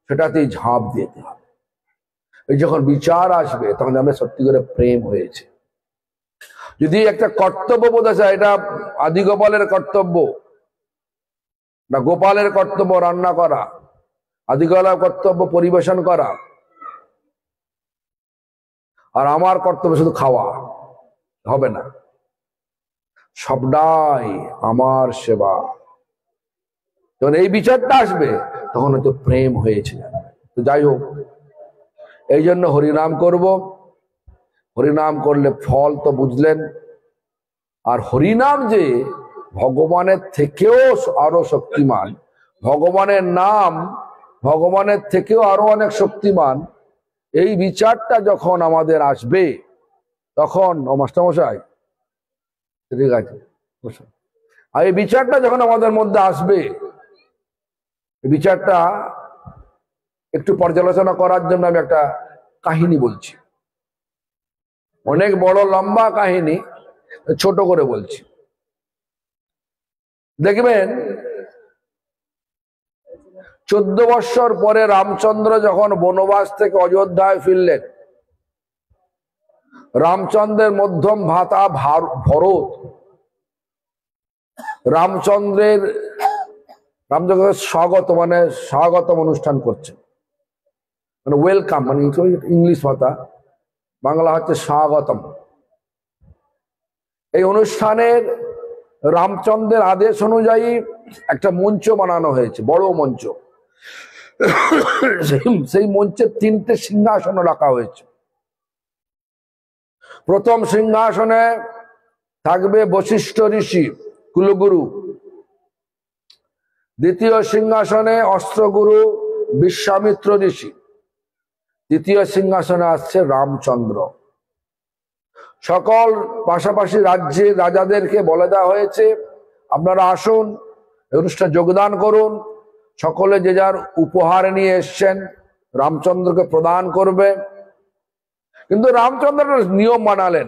সেটাতেই ঝাঁপ দিতে হবে। এই যখন বিচার আসবে তখন আমরা সত্যি করে প্রেম হয়েছে। যদি একটা কর্তব্য বোধ আছে, এটা আদি গোপালের কর্তব্য না গোপালের কর্তব্য রান্না করা, আদি গোপালের কর্তব্য পরিবেশন করা, আর আমার কর্তব্য শুধু খাওয়া, হবে না। সবটাই আমার সেবা। যখন এই বিচারটা আসবে তখন হয়তো প্রেম হয়েছে। তো যাই হোক, এই জন্য হরিনাম করব। হরিনাম করলে ফল তো বুঝলেন। আর হরিনাম যে ভগবানের থেকেও আরো শক্তিমান, ভগবানের নাম ভগবানের থেকেও আরো অনেক শক্তিমান, এই বিচারটা যখন আমাদের আসবে তখন ও মাস্টারমশাই ঠিক আছে, আর এই বিচারটা যখন আমাদের মধ্যে আসবে, এই বিচারটা একটু পর্যালোচনা করার জন্য আমি একটা কাহিনী বলছি। অনেক বড় লম্বা কাহিনী, ছোট করে বলছি। দেখবেন 14 বৎসর পরে রামচন্দ্র যখন বনবাস থেকে অযোধ্যায় ফিরলেন, রামচন্দ্রের মধ্যম ভ্রাতা ভরত রামচন্দ্রের স্বাগতম অনুষ্ঠান করছেন, মানে ওয়েলকাম, মানে ইংলিশ ভাষা, বাংলা হচ্ছে স্বাগতম। এই অনুষ্ঠানের রামচন্দ্রের আদেশ অনুযায়ী একটা মঞ্চ বানানো হয়েছে, বড় মঞ্চ। সেই মঞ্চে 3টে সিংহাসন রাখা হয়েছে। প্রথম সিংহাসনে থাকবে বশিষ্ঠ ঋষি, কুলগুরু। দ্বিতীয় সিংহাসনে অস্ত্রগুরু বিশ্বামিত্র ঋষি। তৃতীয় সিংহাসনে আসছে রামচন্দ্র। সকল পাশাপাশি রাজ্যের রাজাদেরকে বলে দেওয়া হয়েছে, আপনারা আসুন, এই অনুষ্ঠানে যোগদান করুন। সকলে যে যার উপহার নিয়ে এসছেন রামচন্দ্রকে প্রদান করবে। কিন্তু রামচন্দ্র নিয়ম বানালেন।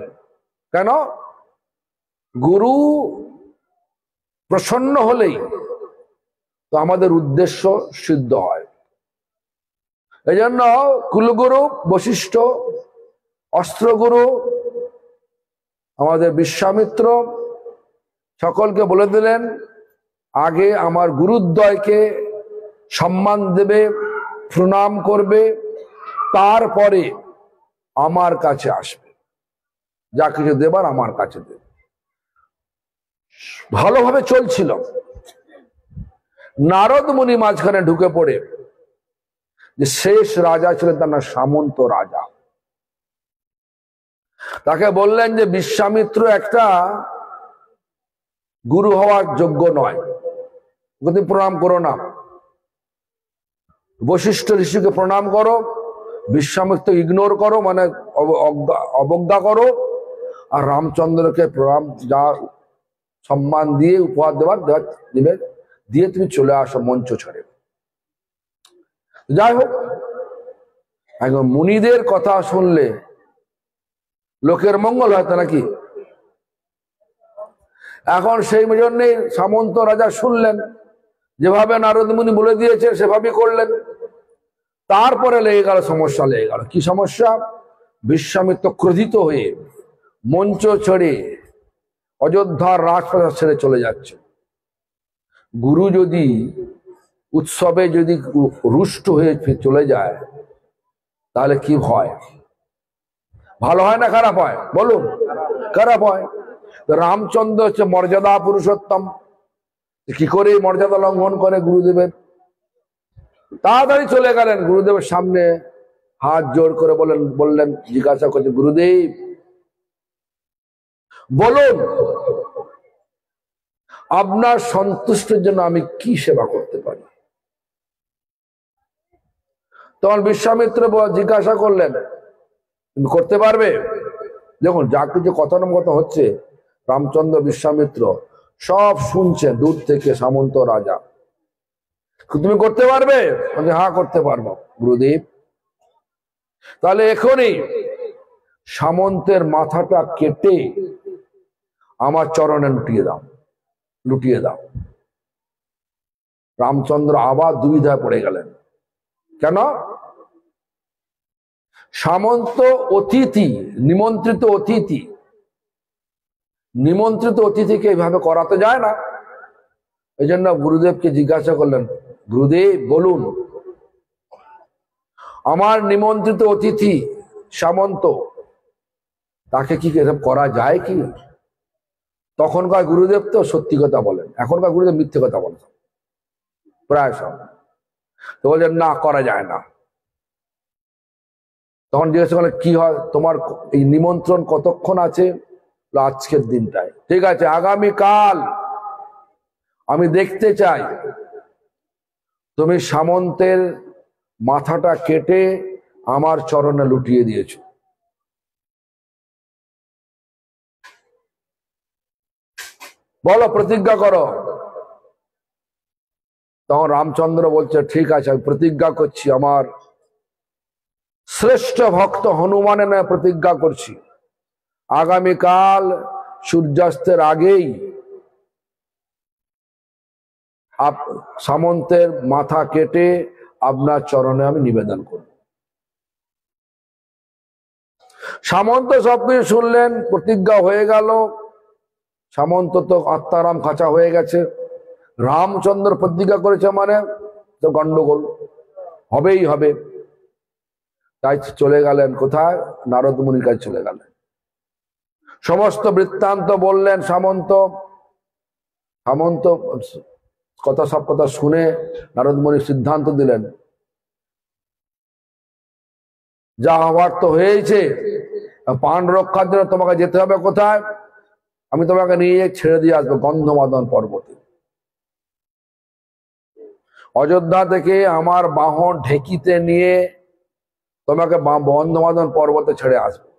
কেন? গুরু প্রসন্ন হলেই তো আমাদের উদ্দেশ্য সিদ্ধ হয়। এই জন্য কুলগুরু বশিষ্ঠ, অস্ত্রগুরু আমাদের বিশ্বামিত্র সকলকে বলে দিলেন, আগে আমার গুরুদ্বয়কে সম্মান দেবে, প্রণাম করবে, তারপরে আমার কাছে আসবে, যা কিছু দেবার আমার কাছে দেবে। ভালোভাবে চলছিল। নারদ মুনি মাঝখানে ঢুকে পড়ে, যে শেষ রাজা ছিলেন তার নাম সামন্ত রাজা, তাকে বললেন যে বিশ্বামিত্র একটা গুরু হওয়ার যোগ্য নয়, ওকে প্রণাম করো না। বশিষ্ঠ ঋষিকে প্রণাম করো, বিশ্বামিত্র ইগনোর করো, মানে অবজ্ঞা করো, আর রামচন্দ্রকে প্রণাম, যা সম্মান দিয়ে উপহার দিবে দিয়ে তুমি চলে আসো মঞ্চ ছেড়ে। যাই হোক, একদম মুনিদের কথা শুনলে লোকের মঙ্গল হয়তো নাকি। এখন সেই জন্যে সামন্ত রাজা শুনলেন, যেভাবে নারদ মুনি বলে দিয়েছে সেভাবেই করলেন। তারপরে লেগে গেল সমস্যা, লেগে গেল। কি সমস্যা? বিশ্বামিত্র ক্রোধিত হয়ে মঞ্চ ছেড়ে অযোধ্যার রাজপ্রাসাদ ছেড়ে চলে যাচ্ছে। গুরু যদি উৎসবে যদি রুষ্ট হয়ে চলে যায় তাহলে কি হয়? ভালো হয় না খারাপ হয়? বলুন, খারাপ হয়। রামচন্দ্র হচ্ছে মর্যাদা পুরুষোত্তম, কি করে মর্যাদা লঙ্ঘন করে গুরুদেবের? তাড়াতাড়ি চলে গেলেন গুরুদেবের সামনে, হাত জোর করে বললেন, জিজ্ঞাসা করছে, গুরুদেব বলুন আপনার সন্তুষ্টির জন্য আমি কি সেবা করতে পারি? তখন বিশ্বামিত্র জিজ্ঞাসা করলেন, তুমি করতে পারবে? দেখুন, যা কিছু কথোপকথন হচ্ছে রামচন্দ্র বিশ্বামিত্র সব শুনছে দূর থেকে সামন্ত রাজা। তুমি করতে পারবে? হ্যাঁ করতে পারবো গুরুদেব। তাহলে এখনই সামন্তের মাথাটা কেটে আমার চরণে লুটিয়ে দাও। রামচন্দ্র আবার দুবিধায় পড়ে গেলেন। কেন? সামন্ত অতিথি, নিমন্ত্রিত অতিথিকে এইভাবে করাতে যায় না। এই জন্য গুরুদেবকে জিজ্ঞাসা করলেন, গুরুদেব বলুন, আমার নিমন্ত্রিত অতিথি সামন্ত, তাকে কি এসব করা যায় কি? তখনকার গুরুদেব তো সত্যি কথা বলেন, এখনকার গুরুদেব মিথ্যে কথা বলেন প্রায় সব। তো বলছেন না, করা যায় না। তখন জিজ্ঞাসা করলেন, কি হয় তোমার এই নিমন্ত্রণ কতক্ষণ আছে? আজকের দিনটায়। ঠিক আছে, আগামীকাল আমি দেখতে চাই তুমি সামন্তের মাথাটা কেটে আমার চরণে লুটিয়ে দিয়েছো। বলো, প্রতিজ্ঞা করো। তখন রামচন্দ্র বলছে, ঠিক আছে, আমি প্রতিজ্ঞা করছি, আমার শ্রেষ্ঠ ভক্ত হনুমানের নামে প্রতিজ্ঞা করছি, আগামীকাল সূর্যাস্তের আগেই সামন্তের মাথা কেটে আপনার চরণে আমি নিবেদন করব। সামন্ত সবকিছু শুনলেন, প্রতিজ্ঞা হয়ে গেল। সামন্ত তো আত্মারাম খাঁচা হয়ে গেছে। রামচন্দ্র প্রতিজ্ঞা করেছে মানে তো গন্ডগোল হবেই হবে। তাই চলে গেলেন কোথায়? নারদ মুনির কাছে চলে গেলেন। সমস্ত বৃত্তান্ত বললেন সামন্ত। সব কথা শুনে নারদ মুনি সিদ্ধান্ত দিলেন, যা হওয়ার তো হয়েছে, প্রাণ রক্ষার জন্য তোমাকে যেতে হবে কোথায়? আমি তোমাকে নিয়ে ছেড়ে দিয়ে আসবো গন্ধমাদন পর্বতে। অযোধ্যা থেকে আমার বাহন ঢেকিতে নিয়ে তোমাকে গন্ধমাদন পর্বতে ছেড়ে আসবো।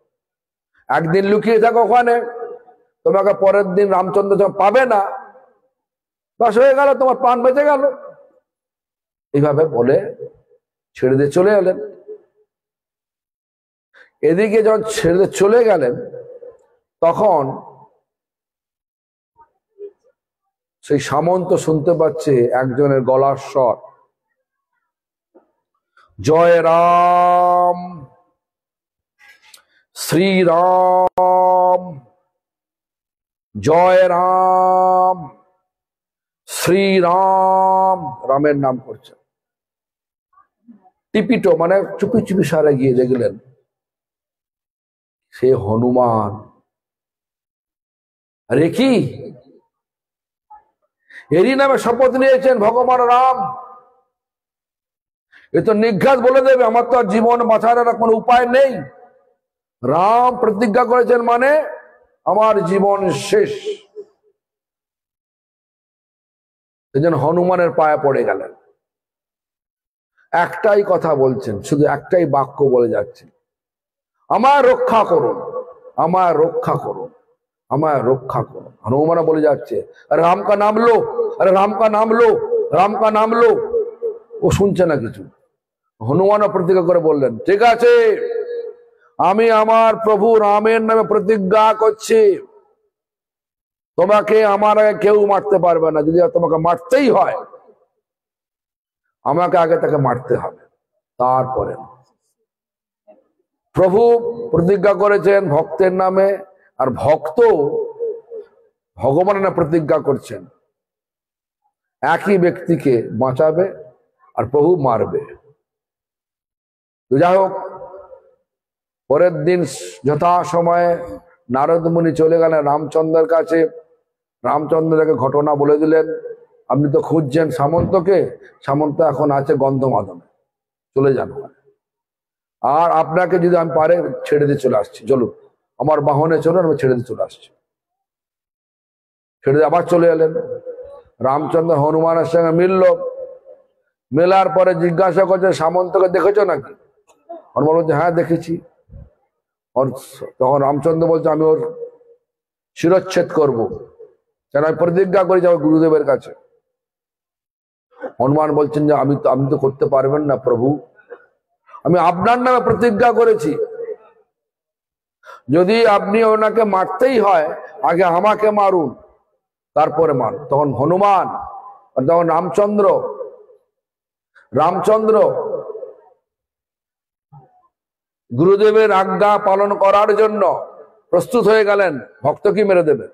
একদিন লুকিয়ে থাকো ওখানে, তোমাকে পরের দিন রামচন্দ্র যখন পাবে না, বাস হয়ে গেল, তোমার প্রাণ বেঁচে গেল। এইভাবে বলে ছেড়ে দিয়ে চলে এলেন। এদিকে যখন ছেড়ে দিয়ে চলে গেলেন, তখন সেই সামন্ত শুনতে পাচ্ছে একজনের গলার স্বর, জয় রাম, শ্রীরাম, জয় রাম, শ্রীরাম। রামের নাম করছে। টিপিটো মানে চুপি চুপি সারে গিয়ে দেখলেন সে হনুমান। আরে কি, এরই নামে শপথ নিয়েছেন ভগবান রাম। এ তো নিঘাত বলে দেবে আমার তো আর জীবন বাঁচার কোনো উপায় নেই। রাম প্রতিজ্ঞা করেছেন মানে আমার জীবন শেষ। সেজন্য হনুমানের পায়ে পড়ে গেলেন। একটাই কথা বলছেন, শুধু একটাই বাক্য বলে যাচ্ছেন, আমার রক্ষা করুন, আমার রক্ষা করুন, আমার রক্ষা করুন। হনুমান বলে যাচ্ছে, আরে রাম কা নাম লো, আরে রাম কা নাম লো, রাম কা নাম লো। ও শুনছে না কিছু। হনুমানও প্রতিজ্ঞা করে বললেন, ঠিক আছে, আমি আমার প্রভু রামের নামে প্রতিজ্ঞা করছি, তোমাকে আমার আগে কেউ মারতে পারবে না। যদি তোমাকে মারতেই হয়, আমাকে আগে তাকে মারতে হবে, তারপরে। প্রভু প্রতিজ্ঞা করেছেন ভক্তের নামে, আর ভক্ত ভগবানের নামে প্রতিজ্ঞা করছেন। একই ব্যক্তিকে বাঁচাবে আর প্রভু মারবে। যাই হোক, পরের দিন যথা সময়ে নারদ মুনি চলে গেলেন রামচন্দ্রের কাছে। রামচন্দ্রকে ঘটনা বলে দিলেন, আপনি তো খুঁজছেন সামন্তকে, সামন্ত এখন আছে গন্ধমাদনে, চলে যান। আর আপনাকে যদি আমি পারে ছেড়ে দিয়ে চলে আসছি, চলুন আমার বাহনে চলুন, আমি ছেড়ে দিয়ে চলে আসছি। ছেড়ে দিয়ে আবার চলে এলেন। রামচন্দ্র হনুমানের সঙ্গে মেলার পরে জিজ্ঞাসা করছে, সামন্তকে দেখেছো নাকি? হনুমান বলছে, হ্যাঁ দেখেছি। তখন রামচন্দ্র বলছে, আমি ওর শিরচ্ছেদ করব, কেন আমি প্রতিজ্ঞা করি যাবো গুরুদেবের কাছে। হনুমান বলছেন যে আপনি তো করতে পারবেন না প্রভু, আমি আপনার নামে প্রতিজ্ঞা করেছি, যদি আপনি ওনাকে মারতেই হয় আগে আমাকে মারুন তারপরে মান। তখন হনুমান, তখন রামচন্দ্র গুরুদেবের আজ্ঞা পালন করার জন্য প্রস্তুত হয়ে গেলেন। ভক্ত কি মেরে দেবে?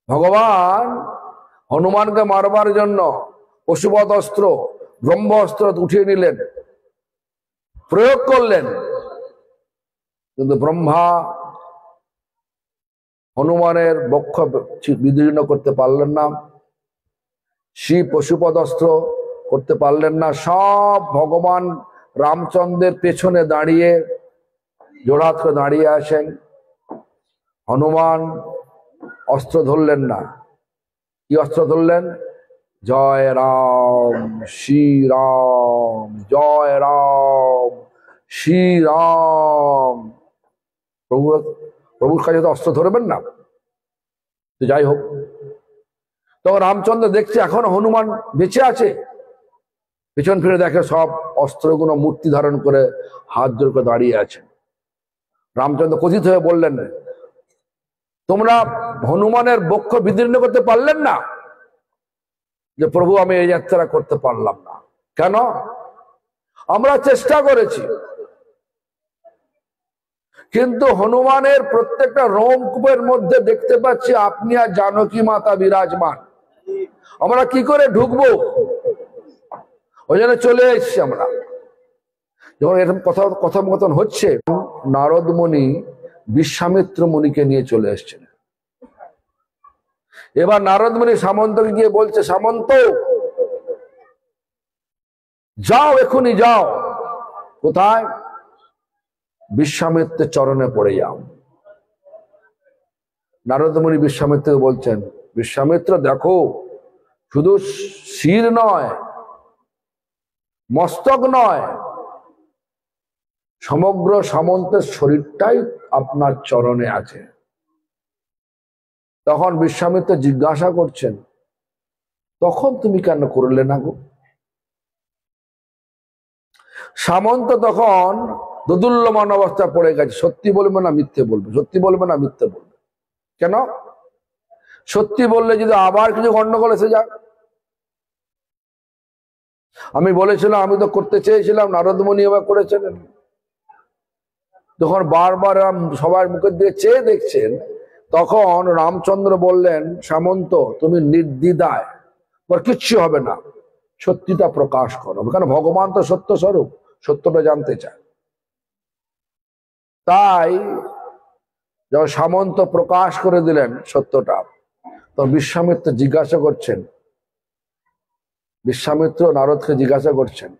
ভগবান হনুমানকে মারবার জন্য পশুপত অস্ত্র, ব্রহ্মাস্ত্র উঠিয়ে নিলেন, প্রয়োগ করলেন, কিন্তু ব্রহ্মা হনুমানের বক্ষ বিদীর্ণ করতে পারলেন না, শিব পশুপত অস্ত্র করতে পারলেন না। সব ভগবান রামচন্দ্রের পেছনে দাঁড়িয়ে জোড়হাত করে দাঁড়িয়ে আছেন। হনুমান অস্ত্র ধরলেন না। কি অস্ত্র ধরলেন? জয় রাম শ্রীরাম, জয় রাম শ্রীরাম। প্রভুর কাছে তো অস্ত্র ধরবেন না। তো যাই হোক, তখন রামচন্দ্র দেখছে এখন হনুমান বেঁচে আছে। পেছন ফিরে দেখে সব অস্ত্রগুলো মূর্তি ধারণ করে হাত জোর করে দাঁড়িয়ে আছে। রামচন্দ্র ক্রোধিত হয়ে বললেন, তোমরা হনুমানের বক্ষ বিদীর্ণ করতে পারলেন না? যে প্রভু, আমি এই যাত্রা করতে পারলাম না। কেন? আমরা চেষ্টা করেছি, কিন্তু হনুমানের প্রত্যেকটা রোমকূপের মধ্যে দেখতে পাচ্ছি আপনি আর জানকী মাতা বিরাজমান। আমরা কি করে ঢুকবো? ওই জন্য চলে এসছি আমরা। যখন এরকম কথোপকথন হচ্ছে, নারদ মুনি বিশ্বামিত্র মুনিকে নিয়ে চলে এসছেন। এবার নারদ মুনি সামন্তকে গিয়ে বলছে, সামন্ত যাও, এখনই যাও। কোথায়? বিশ্বামিত্রের চরণে পড়ে যাও। নারদ মুনি বিশ্বামিত্রকে বলছেন, বিশ্বামিত্র দেখো, শুধু শির নয়, মস্তক নয়, সমগ্র সামন্তের শরীরটাই আপনার চরণে আছে। তখন বিশ্বামিত্র জিজ্ঞাসা করছেন, তখন তুমি কেন করলে না গো? সামন্ত তখন দোদুল্যমান অবস্থা পড়ে গেছে। সত্যি বলবে না মিথ্যে বলবে, সত্যি বলবে না মিথ্যে বলবে। কেন? সত্যি বললে যদি আবার কিছু গন্ডগোল এসে যায়। আমি বলেছিলাম, আমি তো করতে চেয়েছিলাম, নারদ মুনি এবার করেছেন। যখন বারবার সবার মুখের দিকে চেয়ে দেখছেন, তখন রামচন্দ্র বললেন, সামন্ত তুমি নির্দ্বিধায়, তোমার কিচ্ছু হবে না, সত্যিটা প্রকাশ করো। কারণ ভগবান তো সত্য স্বরূপ, সত্যটা জানতে চায়। তাই যখন সামন্ত প্রকাশ করে দিলেন সত্যটা, তখন বিশ্বামিত্র জিজ্ঞাসা করছেন, বিশ্বামিত্র নারদকে জিজ্ঞাসা করছেন,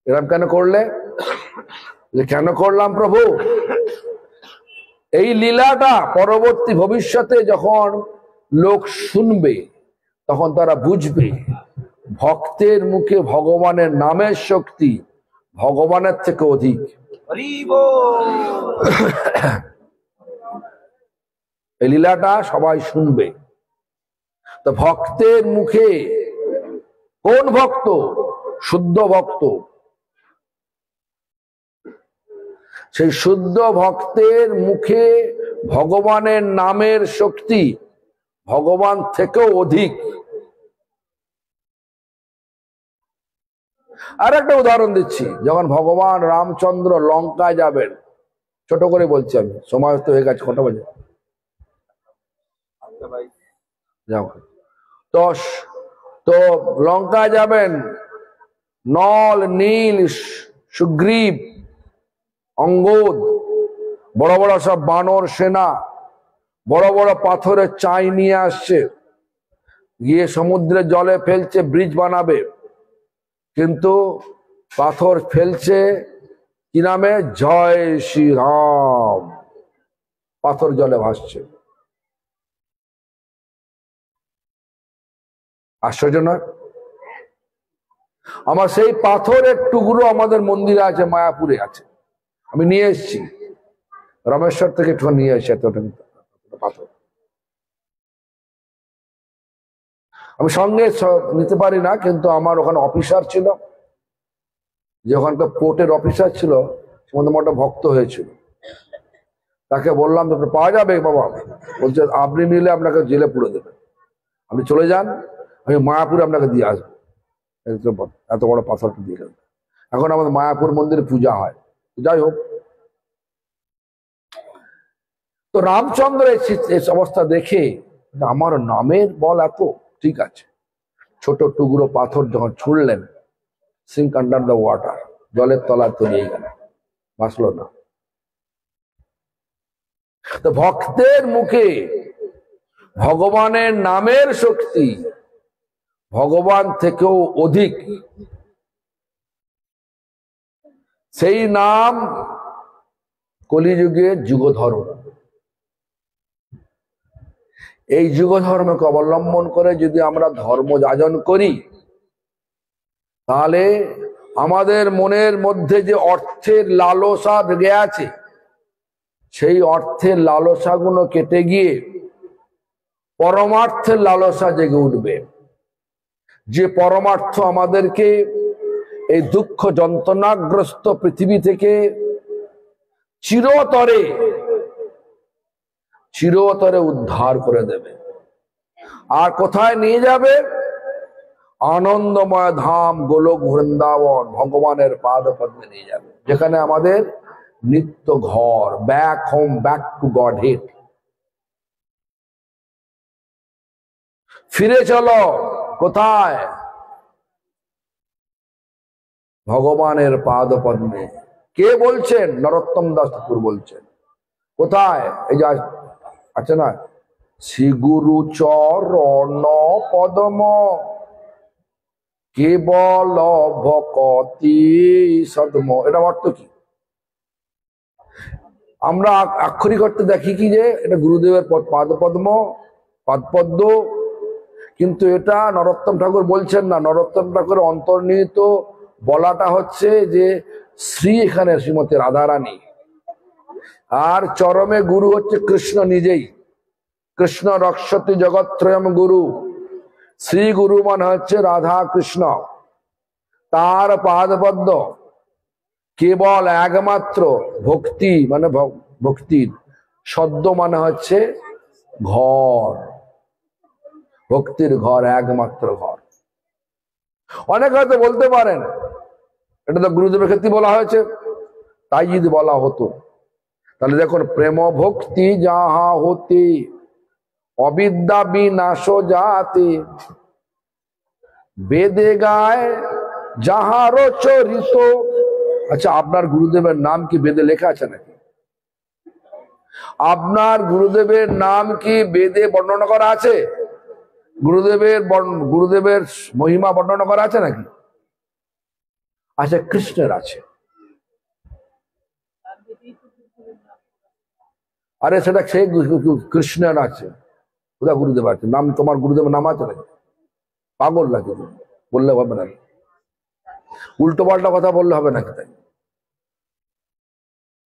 এরকম কেন করলে? যে কেন করলাম প্রভু? এই লীলাটা পরবর্তী ভবিষ্যতে যখন লোক শুনবে, তখন তারা বুঝবে ভক্তের মুখে ভগবানের নামের শক্তি ভগবানের থেকে অধিক। এই লীলাটা সবাই শুনবে। তো ভক্তের মুখে, কোন ভক্ত? শুদ্ধ ভক্ত। সেই শুদ্ধ ভক্তের মুখে ভগবানের নামের শক্তি ভগবান থেকেও অধিক। আর একটা উদাহরণ দিচ্ছি, যখন ভগবান রামচন্দ্র লঙ্কায় যাবেন, ছোট করে বলছি আমি, সময় তো হয়ে গেছে, কটা বাজে? যাও। তো লঙ্কায় যাবেন, নল, নীল, সুগ্রীব, অঙ্গদ, বড় বড় সব বানর সেনা বড় বড় পাথরের চাই নিয়ে আসছে, গিয়ে সমুদ্রের জলে ফেলছে, ব্রিজ বানাবে। কিন্তু পাথর ফেলছে কি নামে? জয় শ্রীরাম। পাথর জলে ভাসছে। আশ্চর্য নয়? আমার সেই পাথরের টুকরো আমাদের মন্দিরে আছে, মায়াপুরে আছে, আমি নিয়ে এসেছি, রামেশ্বর থেকে একটু নিয়ে এসেছি। পাথর আমি সঙ্গে নিতে পারি না, কিন্তু আমার ওখানে অফিসার ছিল, যে ওখানকার পোর্টের অফিসার ছিল, সে মোটামুটি ভক্ত হয়েছিল। তাকে বললাম তারপরে পাওয়া যাবে বাবা? বলছে আপনি নিলে আপনাকে জেলে পুরে দেবে, আপনি চলে যান, আমি মায়াপুরে আপনাকে দিয়ে আসবো। এত বড় পাথরটা দিয়ে গেল। এখন আমাদের মায়াপুর মন্দিরে পূজা হয়। যাই হোক, তো রামচন্দ্র এই অবস্থা দেখে আমার নামের বল এত, ঠিক আছে, ছোট টুকরো পাথর যখন ছুড়লেন, সিঙ্ক আন্ডার দ্য ওয়াটার, জলের তলায় তলিয়ে গেল, বাঁচলো না। তো ভক্তের মুখে ভগবানের নামের শক্তি ভগবান থেকেও অধিক। সেই নাম কলিযুগে যুগধর্ম। এই যুগধর্মকে অবলম্বন করে যদি আমরা ধর্ম যাজন করি, তাহলে আমাদের মনের মধ্যে যে অর্থের লালসা লেগে আছে, সেই অর্থের লালসাগুলো কেটে গিয়ে পরমার্থের লালসা জেগে উঠবে। যে পরমার্থ আমাদেরকে এই দুঃখ যন্ত্রণাগ্রস্ত পৃথিবী থেকে চিরতরে উদ্ধার করে দেবে। আর কোথায় নিয়ে যাবে? আনন্দময় ধাম, গোলক বৃন্দাবন, ভগবানের পাদ পদ্মে নিয়ে যাবে, যেখানে আমাদের নিত্য ঘর, back home, back to god head. ফিরে চলো কোথায়? ভগবানের পাদ পদ্মে। কে বলছেন? নরোত্তম দাস ঠাকুর বলছেন। কোথায়? এই যে আছে না, শ্রী গুরু চরণ পদ্ম কেবল ভকতি সদ্ম। এটা অর্থ কি? আমরা আক্ষরিক অর্থে দেখি কি যে এটা গুরুদেবের পাদপদ্ম, কিন্তু এটা নরোত্তম ঠাকুর বলছেন না। নরোত্তম ঠাকুরের অন্তর্নিহিত বলাটা হচ্ছে যে শ্রী এখানে শ্রীমতী রাধারানী, আর চরমে গুরু হচ্ছে কৃষ্ণ নিজেই। কৃষ্ণ রক্ষতি জগত্রয়ম গুরু। শ্রী গুরু মানে হচ্ছে রাধা কৃষ্ণ, তার পাদপদ্ম কেবল একমাত্র ভক্তি মানে ভক্তির, সদ্য মানে হচ্ছে ঘর, ভক্তির ঘর, একমাত্র ঘর। অনেক হয়তো বলতে পারেন এটা তো গুরুদেবের ক্ষেত্রে বলা হয়েছে, তাই যদি বলা হতো তাহলে দেখুন, প্রেম ভক্তি যাহা হতে অবিদ্যা বিনাশ যাতে, বেদে গায় যাহার চরিত। আচ্ছা, আপনার গুরুদেবের নাম কি বেদে লেখা আছে নাকি? আপনার গুরুদেবের নাম কি বেদে বর্ণনা করা আছে? গুরুদেবের মহিমা বর্ণনা করা আছে নাকি? আচ্ছা, কৃষ্ণের আছে। আরে সেটা সেই কৃষ্ণের আছে, কোথায় গুরুদেব আছে? নাম তোমার গুরুদেবের নাম আছে নাকি? পাগল নাকি? বললে হবে না, উল্টো পাল্টা কথা বললে হবে নাকি? তাই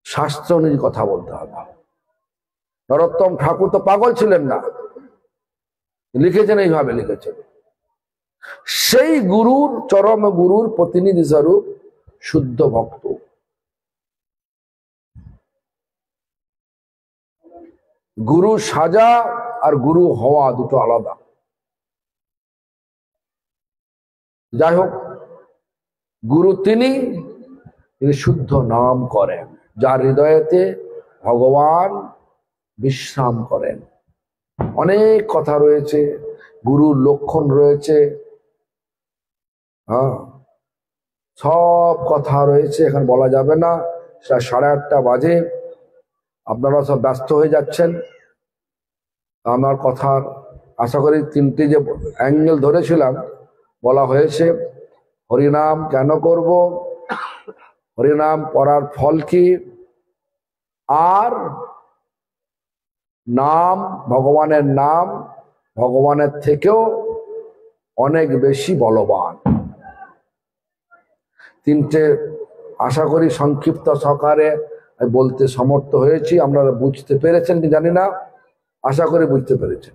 শাস্ত্র অনুযায়ী কথা বলতে হবে। নরোত্তম ঠাকুর তো পাগল ছিলেন না, লিখেছেন এইভাবে লিখেছেন। সেই গুরুর, চরম গুরুর প্রতিনিধি স্বরূপ শুদ্ধ ভক্ত। গুরু সাজা আর গুরু হওয়া দুটো আলাদা। যাই হোক, গুরু তিনি শুদ্ধ নাম করেন, যার হৃদয়েতে ভগবান বিশ্রাম করেন। অনেক কথা রয়েছে, গুরুর লক্ষণ রয়েছে, হ্যাঁ, সব কথা রয়েছে, এখন বলা যাবে না। 8:30 বাজে, আপনারা সব ব্যস্ত হয়ে যাচ্ছেন। আমার কথার আশা করি 3টে যে অ্যাঙ্গেল ধরেছিলাম বলা হয়েছে। হরিনাম কেন করব, হরিনাম পড়ার ফল কি, আর নাম, ভগবানের নাম ভগবানের থেকেও অনেক বেশি বলবান। 3টে আশা করি সংক্ষিপ্ত সহকারে বলতে সমর্থ হয়েছি। আপনারা বুঝতে পেরেছেন কি জানি না, আশা করি বুঝতে পেরেছেন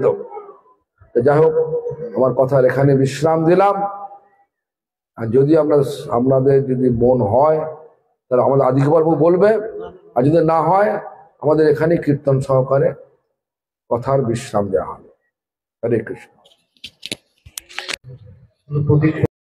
তো। যাই হোক, আমার কথার এখানে বিশ্রাম দিলাম। আর যদি আপনাদের যদি মন হয় তাহলে আমাদের আদিকবাবু বলবে, আর যদি না হয় আমাদের এখানে কীর্তন সহকারে কথার বিশ্রাম দেওয়া হবে। হরে কৃষ্ণ।